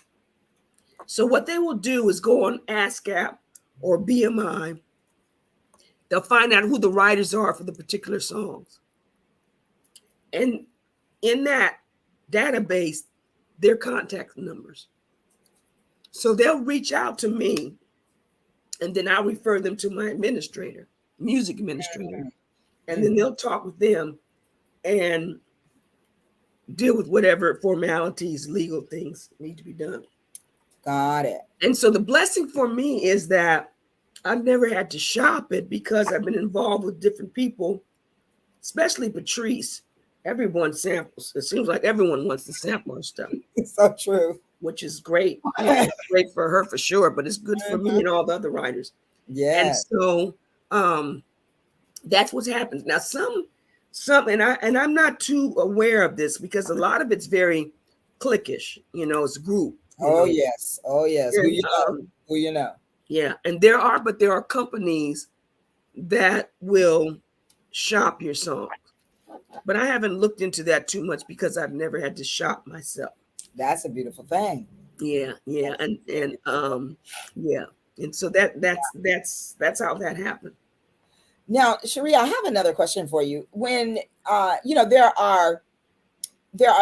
So what they will do is go on ASCAP or BMI. They'll find out who the writers are for the particular songs. And in that database, their contact numbers. So they'll reach out to me, and then I'll refer them to my administrator, music administrator. And then they'll talk with them and deal with whatever formalities, legal things need to be done. Got it. And so the blessing for me is that I've never had to shop it because I've been involved with different people, especially Patrice. Everyone samples. It seems like everyone wants to sample her stuff. It's so true. Which is great. It's great for her for sure, but it's good for me and all the other writers. Yeah. And so that's what's happened. Now some and I'm not too aware of this because a lot of it's very cliquish, it's a group. Oh yes. And, who you know. Yeah. And there are companies that will shop your songs. But I haven't looked into that too much because I've never had to shop myself. That's a beautiful thing. Yeah. And yeah. And so that's how that happened. Now, Sheree, I have another question for you. When there are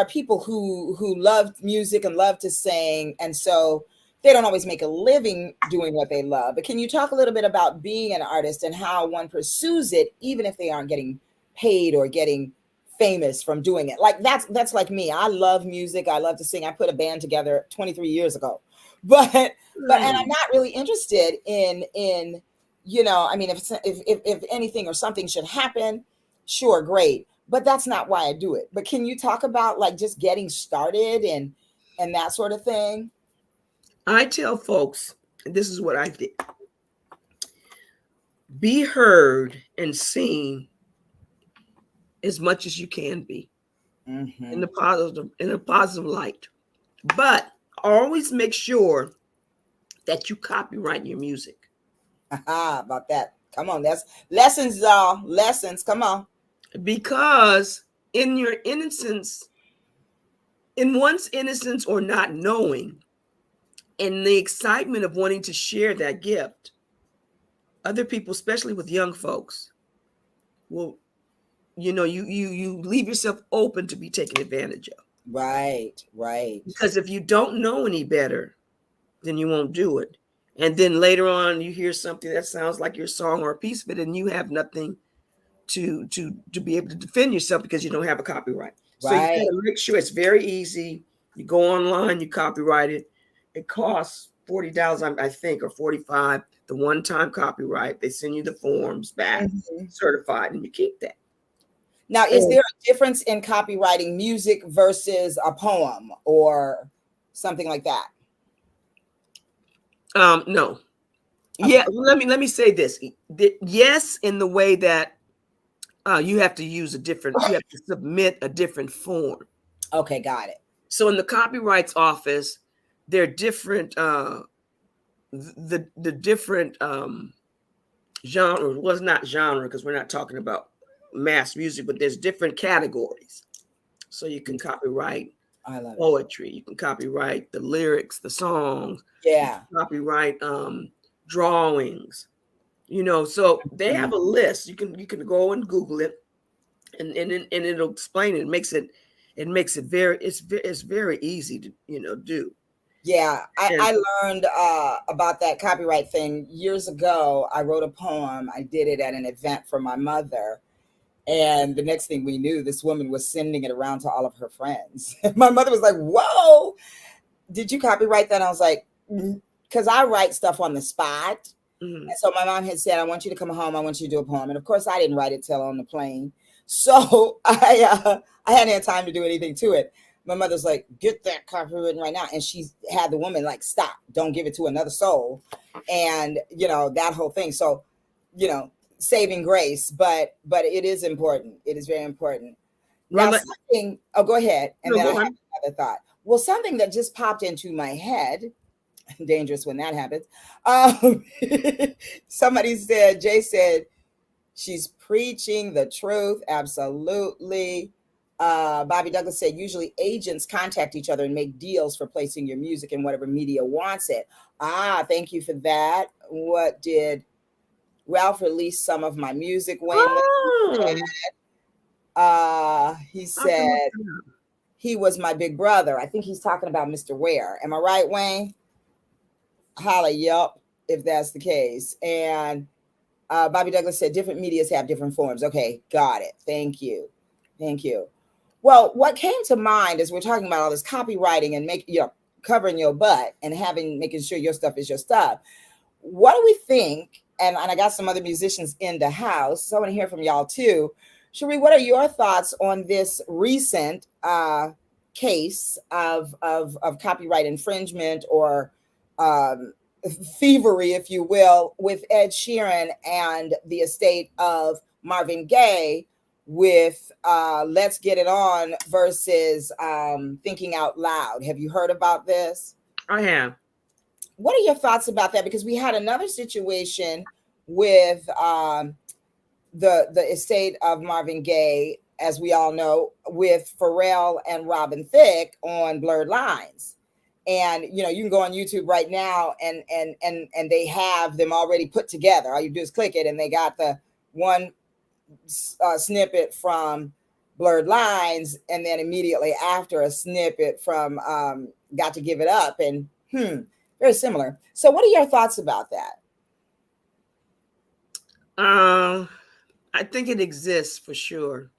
people who love music and love to sing, and so they don't always make a living doing what they love. But can you talk a little bit about being an artist and how one pursues it, even if they aren't getting paid or getting famous from doing it? Like that's like me. I love music. I love to sing. I put a band together 23 years ago, but and I'm not really interested in I mean, if anything or something should happen, sure, great. But that's not why I do it. But can you talk about like just getting started and that sort of thing? I tell folks, this is what I did. Be heard and seen as much as you can be in a positive light. But always make sure that you copyright your music. About that. Come on, that's lessons, y'all. Lessons. Come on. Because in your innocence, in one's innocence or not knowing, in the excitement of wanting to share that gift, other people, especially with young folks, will, you leave yourself open to be taken advantage of. Right. Because if you don't know any better, then you won't do it. And then later on, you hear something that sounds like your song or a piece of it, and you have nothing to be able to defend yourself because you don't have a copyright. So you got to make sure it's very easy. You go online, you copyright it. It costs $40, I think, or $45. The one-time copyright. They send you the forms back, certified, and you keep that. Now, is there a difference in copywriting music versus a poem or something like that? No. Okay. Yeah, let me say this. Yes, in the way that you have to you have to submit a different form. Okay, got it. So in the copyrights office, there are different the different genre. Well, it's not genre because we're not talking about mass music, but there's different categories. So you can copyright poetry, you can copyright the lyrics, the songs, copyright drawings, so they have a list. You can go and Google it and it'll explain it. It makes it very easy to do. Yeah, I learned about that copyright thing years ago. I wrote a poem. I did it at an event for my mother. And the next thing we knew, this woman was sending it around to all of her friends. My mother was like, whoa, did you copyright that? And I was like, because I write stuff on the spot. And so my mom had said, I want you to come home. I want you to do a poem. And of course, I didn't write it till on the plane. So I hadn't had time to do anything to it. My mother's like, get that copywritten right now. And she had the woman like, stop, don't give it to another soul. And, that whole thing. So, saving grace, but it is important. It is very important. Now, go ahead. And then I have another thought. Well, something that just popped into my head. Dangerous when that happens. Um, somebody said, Jay said, she's preaching the truth. Absolutely. Bobby Douglas said, usually agents contact each other and make deals for placing your music in whatever media wants it. Ah, thank you for that. What did Ralph release some of my music? Wayne Oh, he I can look said it up. he was my big brother. I think he's talking about Mr. Ware. Am I right, Wayne? Holla, yup, if that's the case. And Bobby Douglas said different medias have different forms. Okay, got it. Thank you. Thank you. Well, what came to mind as we're talking about all this copywriting and covering your butt and making sure your stuff is your stuff. What do we think? And I got some other musicians in the house, so I want to hear from y'all too. Sheree, what are your thoughts on this recent case of copyright infringement or um, thievery, if you will, with Ed Sheeran and the estate of Marvin Gaye with Let's Get It On versus Thinking Out Loud? Have you heard about this? I have. What are your thoughts about that? Because we had another situation with the estate of Marvin Gaye, as we all know, with Pharrell and Robin Thicke on Blurred Lines. And you can go on YouTube right now and they have them already put together. All you do is click it and they got the one snippet from Blurred Lines and then immediately after a snippet from Got to Give It Up. And very similar. So what are your thoughts about that? I think it exists for sure.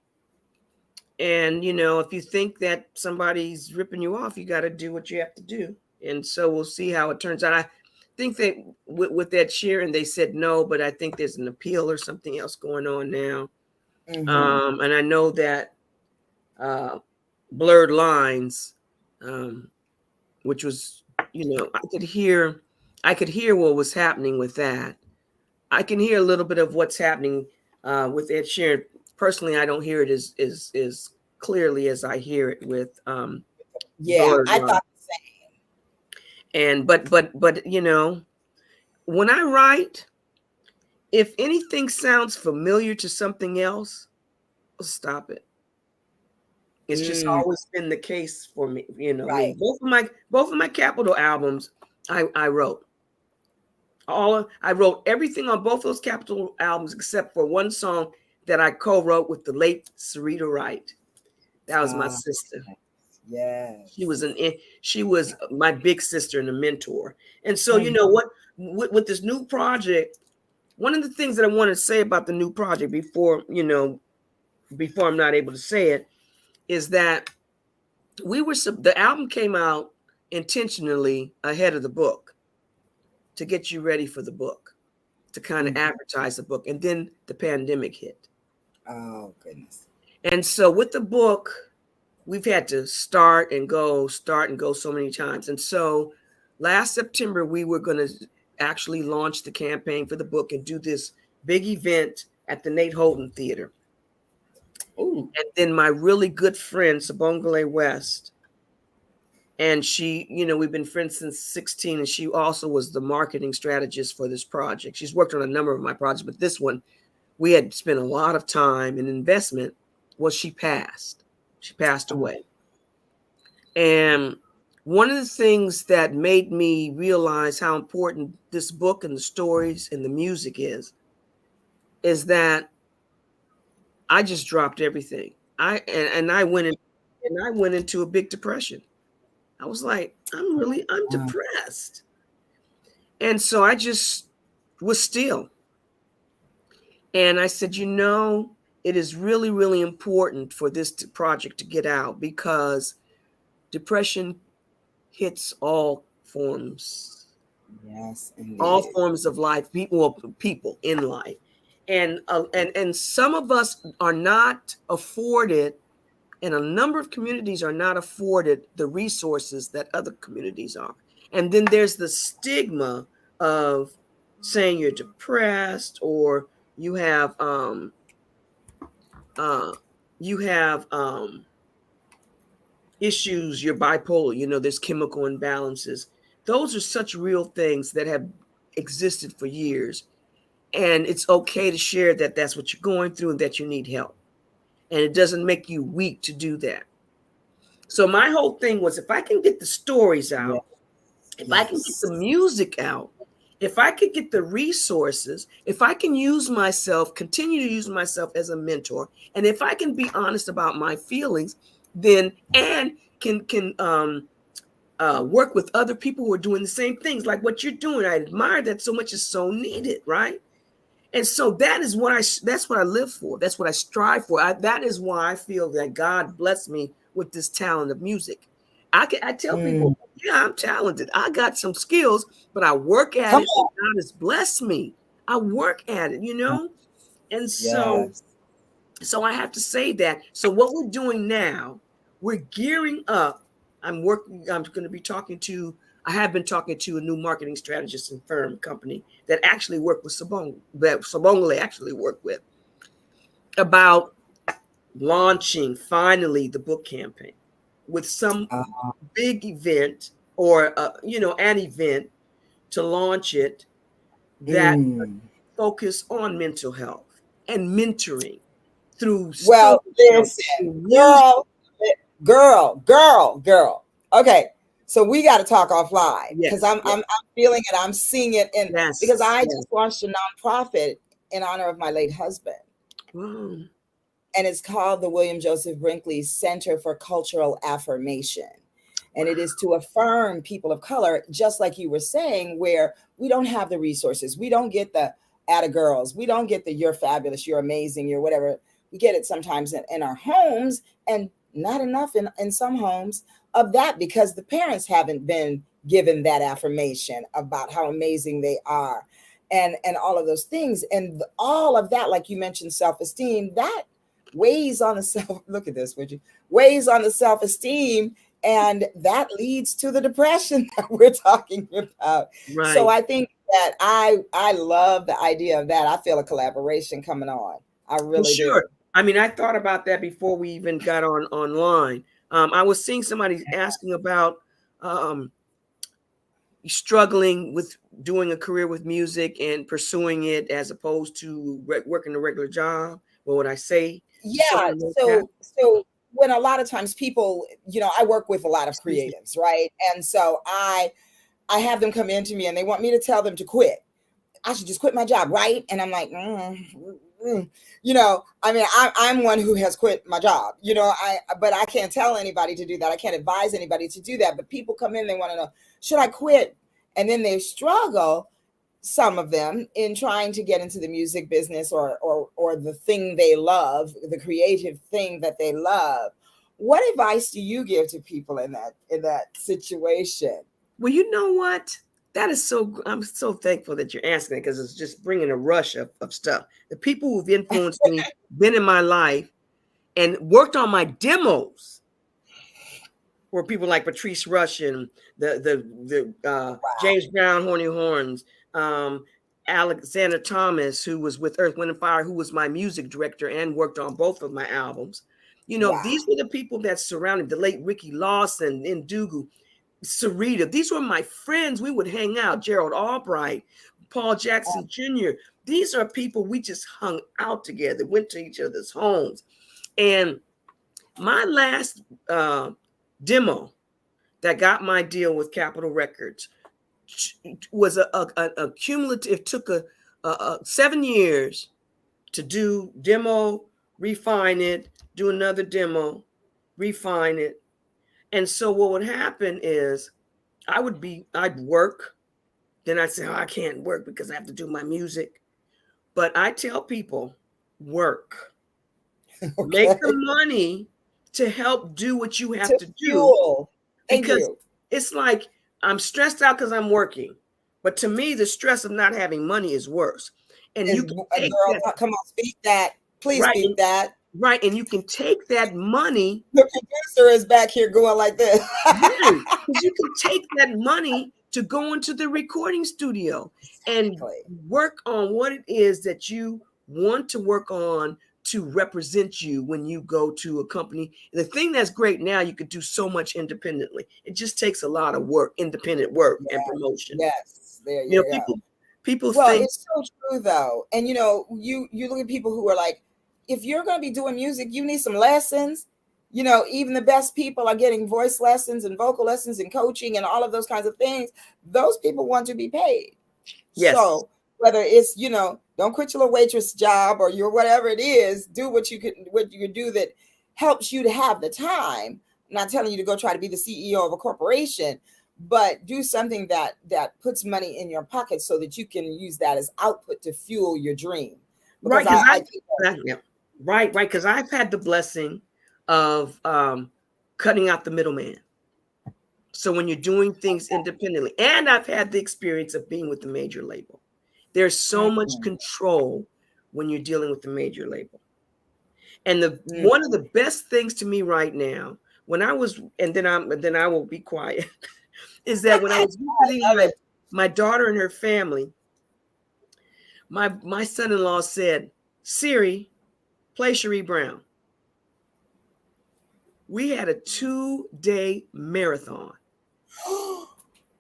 And if you think that somebody's ripping you off, you got to do what you have to do. And so we'll see how it turns out. I think that with that Sheeran, they said no, but I think there's an appeal or something else going on now. And I know that Blurred Lines, which was, I could hear what was happening with that. I can hear a little bit of what's happening with Ed Sheeran. Personally, I don't hear it as clearly as I hear it with Blurred I Lines. thought the same. And but when I write, if anything sounds familiar to something else, I'll stop it. It's just always been the case for me. Right. Both of my Capitol albums, I wrote. I wrote everything on both those Capitol albums except for one song that I co-wrote with the late Sarita Wright. That was my sister. Yes. She was my big sister and a mentor. And so, with this new project, one of the things that I want to say about the new project before I'm not able to say it, is that the album came out intentionally ahead of the book to get you ready for the book, to kind of advertise the book. And then the pandemic hit. Oh, goodness. And so with the book, we've had to start and go so many times. And so last September, we were going to actually launch the campaign for the book and do this big event at the Nate Holden Theater. Ooh. And then my really good friend, Sabongole West, and she, we've been friends since 16, and she also was the marketing strategist for this project. She's worked on a number of my projects, but this one, we had spent a lot of time and investment. Well, she passed away. And one of the things that made me realize how important this book and the stories and the music is that I just dropped everything. I went into a big depression. I was like, I'm depressed. And so I just was still. And I said, it is really, really important for this project to get out, because depression hits all forms. Yes, indeed. All forms of life, people in life. And some of us are not afforded, and a number of communities are not afforded the resources that other communities are. And then there's the stigma of saying you're depressed, or you have issues, you're bipolar, there's chemical imbalances. Those are such real things that have existed for years. And it's okay to share that that's what you're going through and that you need help. And it doesn't make you weak to do that. So my whole thing was, if I can get the stories Yeah. out, if I can get the Yes. music out, if I could get the resources, if I can use myself, continue to use myself as a mentor, and if I can be honest about my feelings, then and can work with other people who are doing the same things like what you're doing. I admire that so much. Is so needed, right? And so that's what I live for. That's what I strive for. That is why I feel that God blessed me with this talent of music. I tell Mm. people, yeah, I'm talented. I got some skills, but I work at Come it, and on. God has blessed me. I work at it, you know? And Yes. so I have to say that. So what we're doing now, we're gearing up. I'm going to be talking to, I have been talking to a new marketing strategist and firm company that actually work with Sabongole actually worked with, about launching finally the book campaign with some Uh, big event, or an event to launch it, that mm. focus on mental health and mentoring through Well, storytelling, listen, through music. girl, girl. Okay, so we got to talk offline because Yes, I'm feeling it. I'm seeing it, and yes, because I yes. just launched a nonprofit in honor of my late husband, Wow. and it's called the William Joseph Brinkley Center for Cultural Affirmation. And it is to affirm people of color, just like you were saying, where we don't have the resources. We don't get the atta girls. We don't get the you're fabulous, you're amazing, you're whatever. We get it sometimes in our homes, and not enough in some homes of that, because the parents haven't been given that affirmation about how amazing they are, and all of those things. And all of that, like you mentioned, self-esteem, that weighs on the self. Look at this, would you? Weighs on the self-esteem, and that leads to the depression that we're talking about. So Right. I think that I love the idea of that. I feel a collaboration coming on. I For really sure. do. I mean, I thought about that before we even got online. I was seeing somebody asking about um, struggling with doing a career with music and pursuing it as opposed to working a regular job. What would I say to Yeah. someone like that? So when a lot of times people, I work with a lot of Excuse me. creatives, right? And so I have them come into me and they want me to tell them to quit. I should just quit my job, right? And I'm like, I mean, I'm one who has quit my job, but I can't tell anybody to do that. I can't advise anybody to do that. But people come in, they want to know, should I quit? And then they struggle, some of them, in trying to get into the music business, or the thing they love, the creative thing that they love. What advice do you give to people in that situation? Well, you know what? That is so. I'm so thankful that you're asking it, because it's just bringing a rush of stuff. The people who've influenced me, been in my life, and worked on my demos were people like Patrice Rushen, the James Brown, Horny Horns, um, Alexander Thomas, who was with Earth, Wind and Fire, who was my music director and worked on both of my albums. Wow. These were the people that surrounded the late Ricky Lawson, Ndugu, Sarita. These were my friends. We would hang out. Gerald Albright, Paul Jackson Jr. These are people we just hung out together, went to each other's homes. And my last demo that got my deal with Capitol Records was a cumulative. It took a 7 years to do demo, refine it, do another demo, refine it. And so what would happen is I'd work, then I'd say, oh, I can't work because I have to do my music. But I tell people, work, make the Okay. money to help do what you have To to do, fuel. Thank because you. it's like I'm stressed out because I'm working. But to me, the stress of not having money is worse. And Is you can a take girl, that, come on, speak that. Please right, speak that. right, and you can take that money. The producer is back here going like this. Right, because you can take that money to go into the recording studio and Exactly. work on what it is that you want to work on to represent you when you go to a company. The thing that's great now, you could do so much independently. It just takes a lot of work, independent work and promotion. Yes, there you go. People Well, think it's so true though. And you look at people who are like, if you're going to be doing music, you need some lessons. Even the best people are getting voice lessons and vocal lessons and coaching and all of those kinds of things. Those people want to be paid. Yes. So whether it's, don't quit your little waitress job or your whatever it is, do what you can do that helps you to have the time. I'm not telling you to go try to be the CEO of a corporation, but do something that puts money in your pocket so that you can use that as output to fuel your dream. Because right. Because I've had the blessing of cutting out the middleman. So when you're doing things independently, and I've had the experience of being with the major label, there's so much control when you're dealing with the major label. And one of the best things to me right now, when I was, and then I will be quiet, is that when I was visiting my daughter and her family, my son-in-law said, "Siri, play Sheree Brown." We had a 2-day marathon.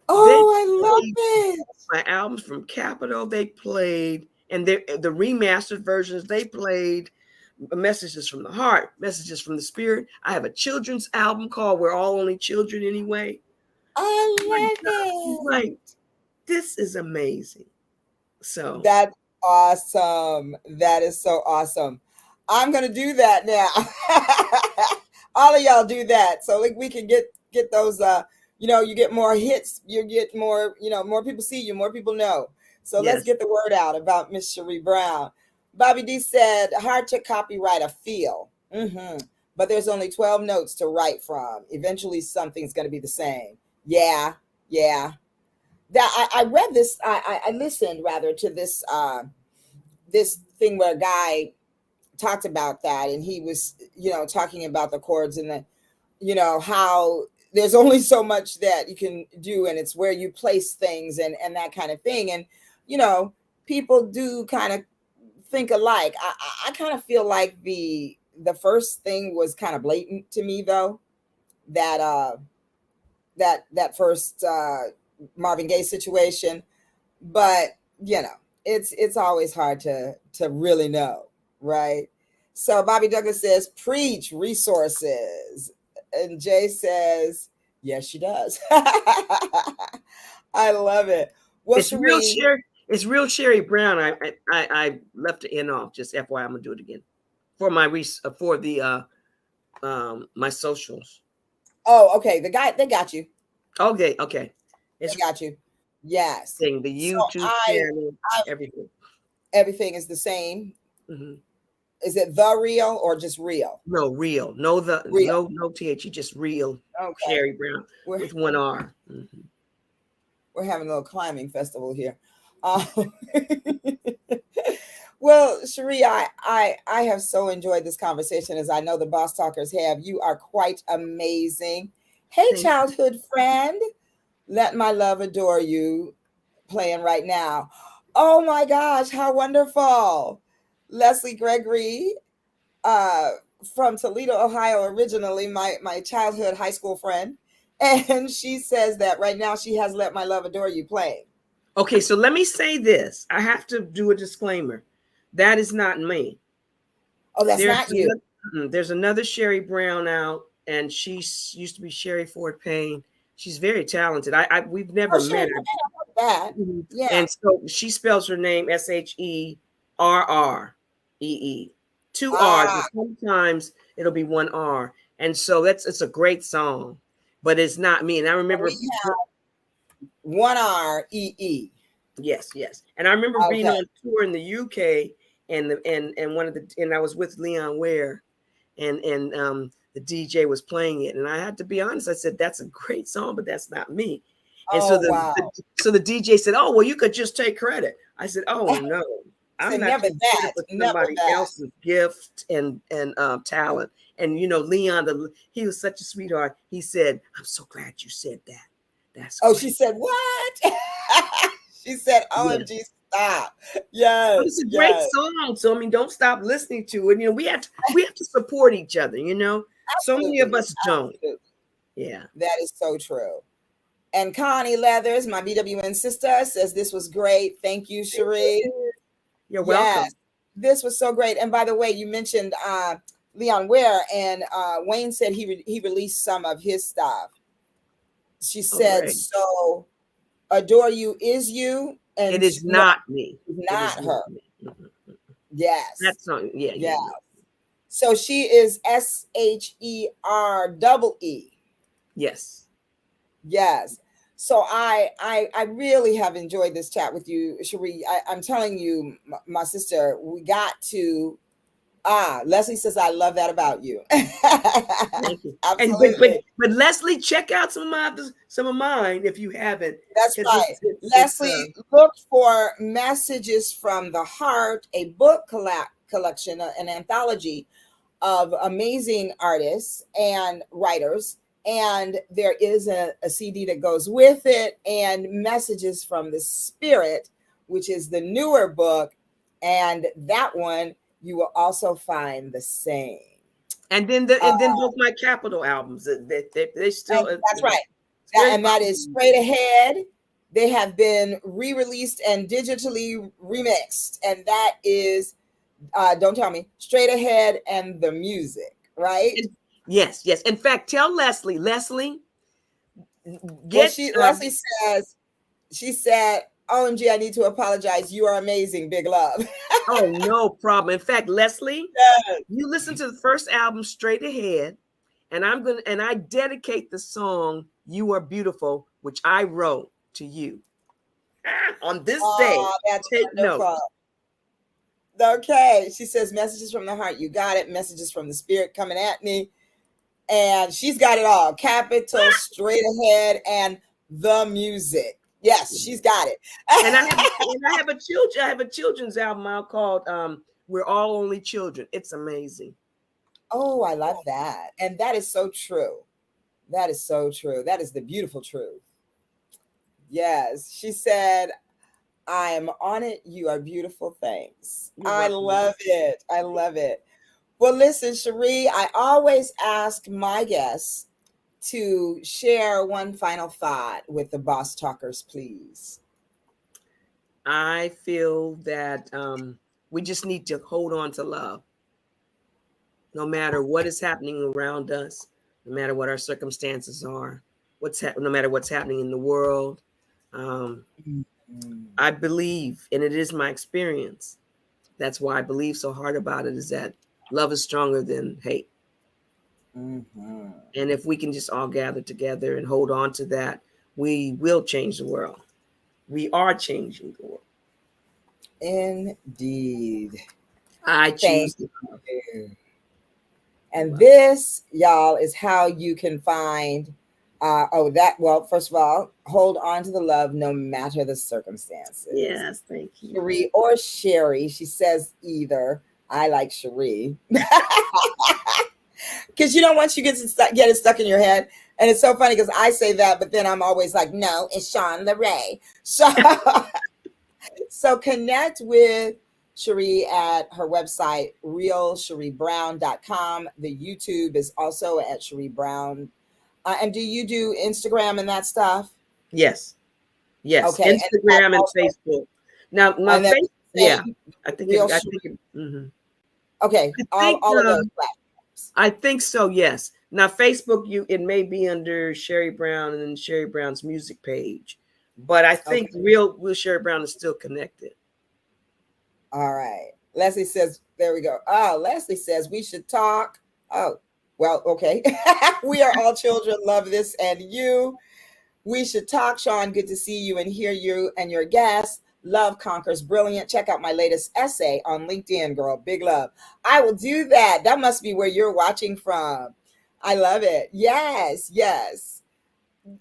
I love it. My albums from Capitol, they played, and the remastered versions, they played Messages from the Heart, Messages from the Spirit. I have a children's album called We're All Only Children Anyway. I love it. Right. This is amazing. So that's awesome. That is so awesome. I'm gonna do that now. All of y'all do that so we can get those you get more hits, you get more, more people see you, more people know. So let's get the word out about Miss Sheree Brown. Bobby D said, hard to copyright a feel. But there's only 12 notes to write from. Eventually something's going to be the same. Yeah. That I read this, I listened rather to this this thing where a guy talked about that, and he was, talking about the chords and the, how there's only so much that you can do, and it's where you place things and that kind of thing. And, people do kind of think alike. I kind of feel like the first thing was kind of blatant to me, though, that that first Marvin Gaye situation. But, it's always hard to really know, right? So Bobby Douglas says, preach resources. And Jay says, yes, she does. I love it. Well, it's real Sheree Brown. I left the N off. Just FYI, I'm gonna do it again for my my socials. Oh, okay. They got you. Okay. They got you. Yes. The YouTube channel, everything. Everything is the same. Is it The Real or just Real? No, Real. No, real. No THE, just Real. Okay. Sheree Brown with one R. We're having a little climbing festival here. Well, Sheree, I have so enjoyed this conversation, as I know the Boss Talkers have. You are quite amazing. Hey, childhood friend, Let My Love Adore You, playing right now. Oh my gosh, how wonderful. Leslie Gregory, from Toledo, Ohio, originally my childhood high school friend. And she says that right now she has Let My Love Adore You playing. Okay, so let me say this. I have to do a disclaimer. That is not me. Oh, that's not you. There's another Sheree Brown out, and she used to be Sherry Ford Payne. She's very talented. We've never met her. That. Yeah. And so she spells her name SHERREE. 2 R's, but sometimes it'll be 1 R. And so it's a great song, but it's not me. And I remember 1 REE. Yes. And I remember being on tour in the UK, and I was with Leon Ware, and the DJ was playing it, and I had to be honest. I said, that's a great song, but that's not me. And so the DJ said, oh, well, you could just take credit. I said, oh no, I'm not never that. Somebody else's gift and talent. And Leon, he was such a sweetheart. He said, I'm so glad you said that. That's great. She said what? She said, OMG, stop. But Yes, it's a great yes, song. So I mean, don't stop listening to it. You know, we have to support each other, you know. So many of absolutely, us don't. absolutely. Yeah. That is so true. And Connie Leathers, my BWN sister, says this was great. Thank you, Sheree. You're welcome. Yes, this was so great. And by the way, you mentioned Leon Ware, and Wayne said he released some of his stuff. She Oh, said, great. so adore you is you, It and is no, not me. It is not not her. me. Mhm. Yes, That song, yeah, yeah. yeah, no. So she is SHEREE. Yes. Yes. So I really have enjoyed this chat with you, Sheree. I'm telling you, my sister, we got to Leslie says, I love that about you. Thank you. And Absolutely. but Leslie, check out some of mine if you haven't, That's because right. it's Leslie, look for Messages from the Heart, a book collection, an anthology of amazing artists and writers. And there is a CD that goes with it, and Messages from the Spirit, which is the newer book. And that one, you will also find the same. and then both my Capital albums. They still And that's right. it's very That is popular. Straight Ahead. They have been re-released and digitally remixed. And that is, don't tell me, Straight Ahead and the Music, right? And yes, yes. In fact, tell Leslie, Well, get Leslie says, she said, OMG, I need to apologize. You are amazing. Big love. oh, no problem. In fact, Leslie, Yes. you listen to the first album Straight Ahead, and I dedicate the song You Are Beautiful, which I wrote to you. On this day, Oh, that's take note. wonderful. Okay. She says, Messages from the Heart. You got it. Messages from the Spirit coming at me. And she's got it all. Capital, Straight Ahead, and the Music. Yes, she's got it. And I have a children's album out called We're All Only Children. It's amazing. Oh, I love that. And that is so true. That is so true. That is the beautiful truth. Yes. She said, I am on it. You are beautiful. Thanks. You're I welcome. love it. I love it. Well, listen, Sheree, I always ask my guests to share one final thought with the Boss Talkers, please. I feel that we just need to hold on to love, no matter what is happening around us, no matter what our circumstances are, no matter what's happening in the world. Um, Mm-hmm. I believe, and it is my experience. That's why I believe so hard about it. Is that love is stronger than hate, Mm-hmm. and if we can just all gather together and hold on to that, we will change the world. We are changing the world. Indeed. I Thank choose to love. you. And this, y'all, is how you can find well, first of all, hold on to the love no matter the circumstances. Yes, thank you. Sheree or Sherry, she says either. I like Sheree. Because once you get it stuck in your head, and it's so funny because I say that, but then I'm always like, no, it's Sean LeRae. So, so connect with Sheree at her website, realshereebrown.com. The YouTube is also at Sheree Brown. And do you do Instagram and that stuff? Yes, yes. Okay, Instagram and also, Facebook. Now, my and then face, same yeah. I think real it. I Sheree. think it. Mhm. Okay, I think. all of those platforms. I think so. Yes. Now, Facebook, it may be under Sheree Brown and then Sheree Brown's music page, but I think Okay. real Sheree Brown is still connected. All right. Leslie says, there we go. Oh, Leslie says we should talk. Oh, well, okay. We are all children. Love this and you. We should talk, Sean. Good to see you and hear you and your guests. Love conquers brilliant. Check out my latest essay on LinkedIn, girl. Big love. I will do that. That must be where you're watching from. I love it. Yes, yes.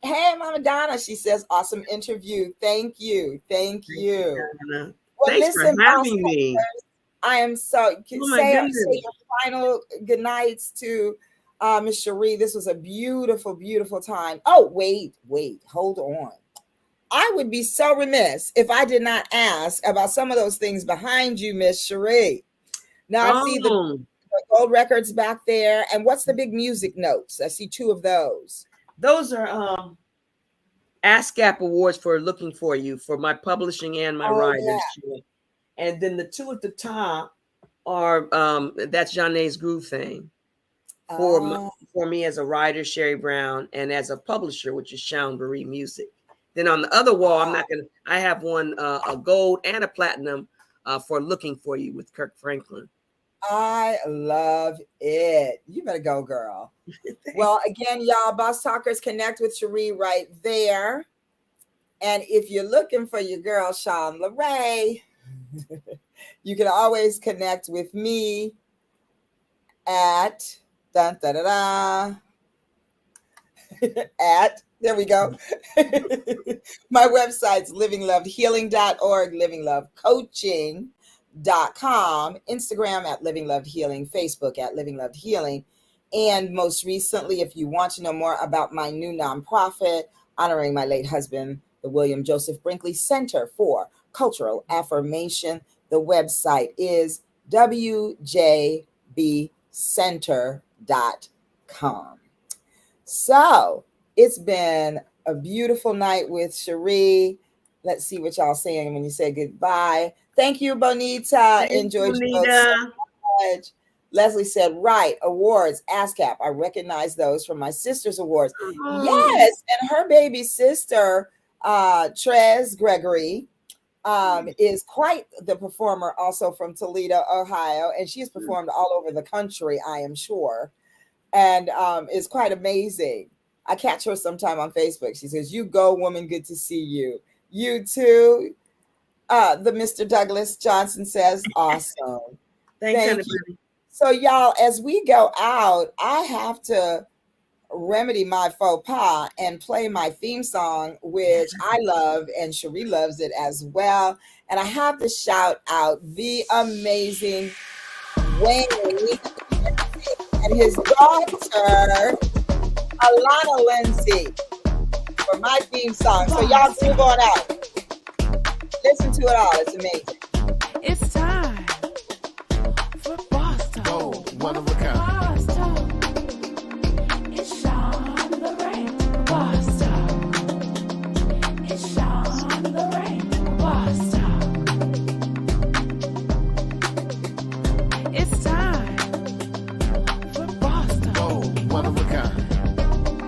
Hey, Mama Donna, she says, awesome interview. Thank you. Thank Thank you, you. Donna. Well, Thanks for listen, boss having me. talkers, I am so Oh my say goodness. your final good nights to Miss Sheree. This was a beautiful, beautiful time. Oh, wait, hold on. I would be so remiss if I did not ask about some of those things behind you, Miss Sheree. Now I see the gold records back there. And what's the big music notes? I see two of those. Those are ASCAP awards for Looking For You for my publishing and my writers. Yeah. And then the two at the top are that's Janae's Groove thing for me as a writer, Sheree Brown, and as a publisher, which is Shawn Marie Music. Then on the other wall, I have one a gold and a platinum for Looking For You with Kirk Franklin. I love it. You better go, girl. Well, again, y'all, Boss Talkers, connect with Sheree right there. And if you're looking for your girl, Shawn Larray, you can always connect with me at there we go. My website's livinglovedhealing.org, livinglovecoaching.com, Instagram at livinglovedhealing, Facebook at livinglovedhealing. And most recently, if you want to know more about my new nonprofit honoring my late husband, the William Joseph Brinkley Center for Cultural Affirmation, the website is wjbcenter.com. So it's been a beautiful night with Sheree. Let's see what y'all saying when you say goodbye. Thank you, Bonita. Enjoyed you both so much. Leslie said, right, awards, ASCAP. I recognize those from my sister's awards. Oh. Yes, and her baby sister, Trez Gregory, is quite the performer, also from Toledo, Ohio, and she has performed all over the country, I am sure, and is quite amazing. I catch her sometime on Facebook. She says, you go, woman, good to see you. You too. The Mr. Douglas Johnson says, awesome. Thank you. So y'all, as we go out, I have to remedy my faux pas and play my theme song, which I love, and Sheree loves it as well. And I have to shout out the amazing Wayne and his daughter, Alana Lindsay, for my theme song. So y'all groove on out. Listen to it all. It's amazing. It's time for Boss Talk. Oh, one of a kind. Boss Talk. It's Shawn Larray. Boss Talk. It's Shawn Larray. Boss Talk. It's time for Boss Talk. Oh, one of a kind.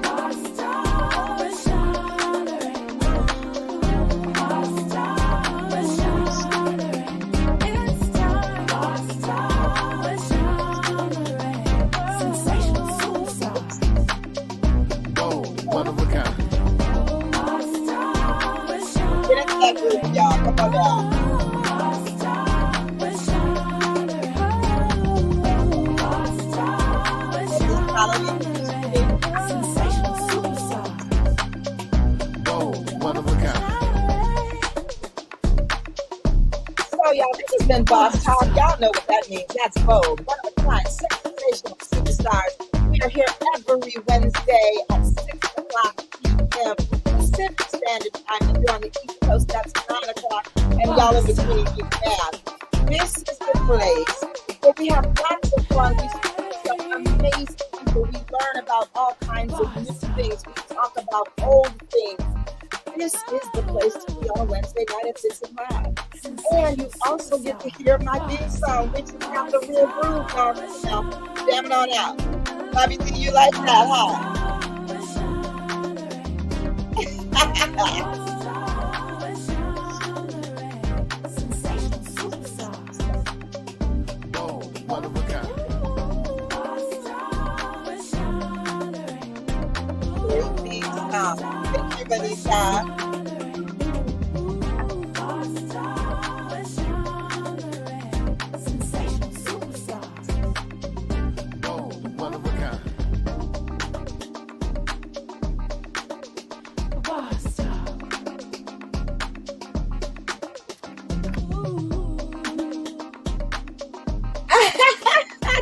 Boss Talk with Shawn Larray. Boss Talk with Shawn Larray. It's time. Boss Talk with Shawn Larray. Sensational superstar. Oh, one of a kind. Boss Talk with Shawn Get into that groove, y'all. Come on down. Boss Talk with Shawn Larray. Boss Talk with Shawn Larray. Sensational superstar. Oh, one of a kind. So y'all, this has been Boss Talk. Y'all know what that means. That's Vogue. One of a kind, sensational superstars. We are here every Wednesday at 6 o'clock p.m. Pacific Standard Time. If you're on the East Coast, that's 9 o'clock. And y'all in between, you math. This is the place where we have lots of fun. We speak to some amazing people. We learn about all kinds of new things. We talk about old things. This is the place to be on a Wednesday night at 6 o'clock. And you also get to hear my big song, which has got the real groove on it now. Jam it on out. Bobby, do you like that, huh? Sensational superstar. Oh, one of a kind. Boss Talk with Shawn Larray. Great big song. Thank you, Bonita. Boss Talk with Shawn Larray. Sensational superstar. Oh, one of a kind. Boss Talk.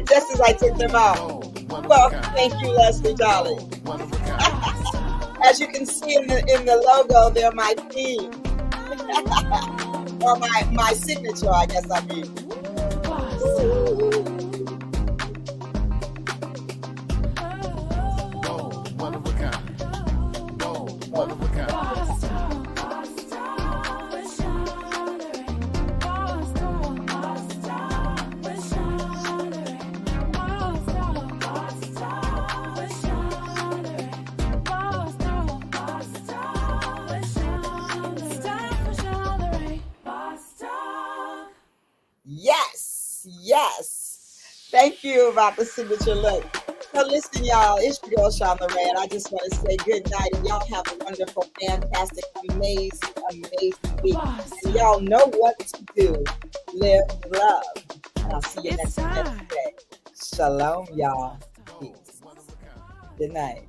Just as I took them out. Oh, one of Well, a kind. thank you, Leslie, darling. One of a kind. As you can see in the logo, they're my theme. Or my signature, I guess I mean. Whoa, one of a kind. Whoa, one of a kind. Yes, yes. Thank you about the signature look. So listen, y'all, it's your girl Shawn Lorraine, and I just want to say good night, and y'all have a wonderful, fantastic, amazing, amazing week. And y'all know what to do. Live love. And I'll see you next Wednesday. Shalom, y'all. Peace. Good night.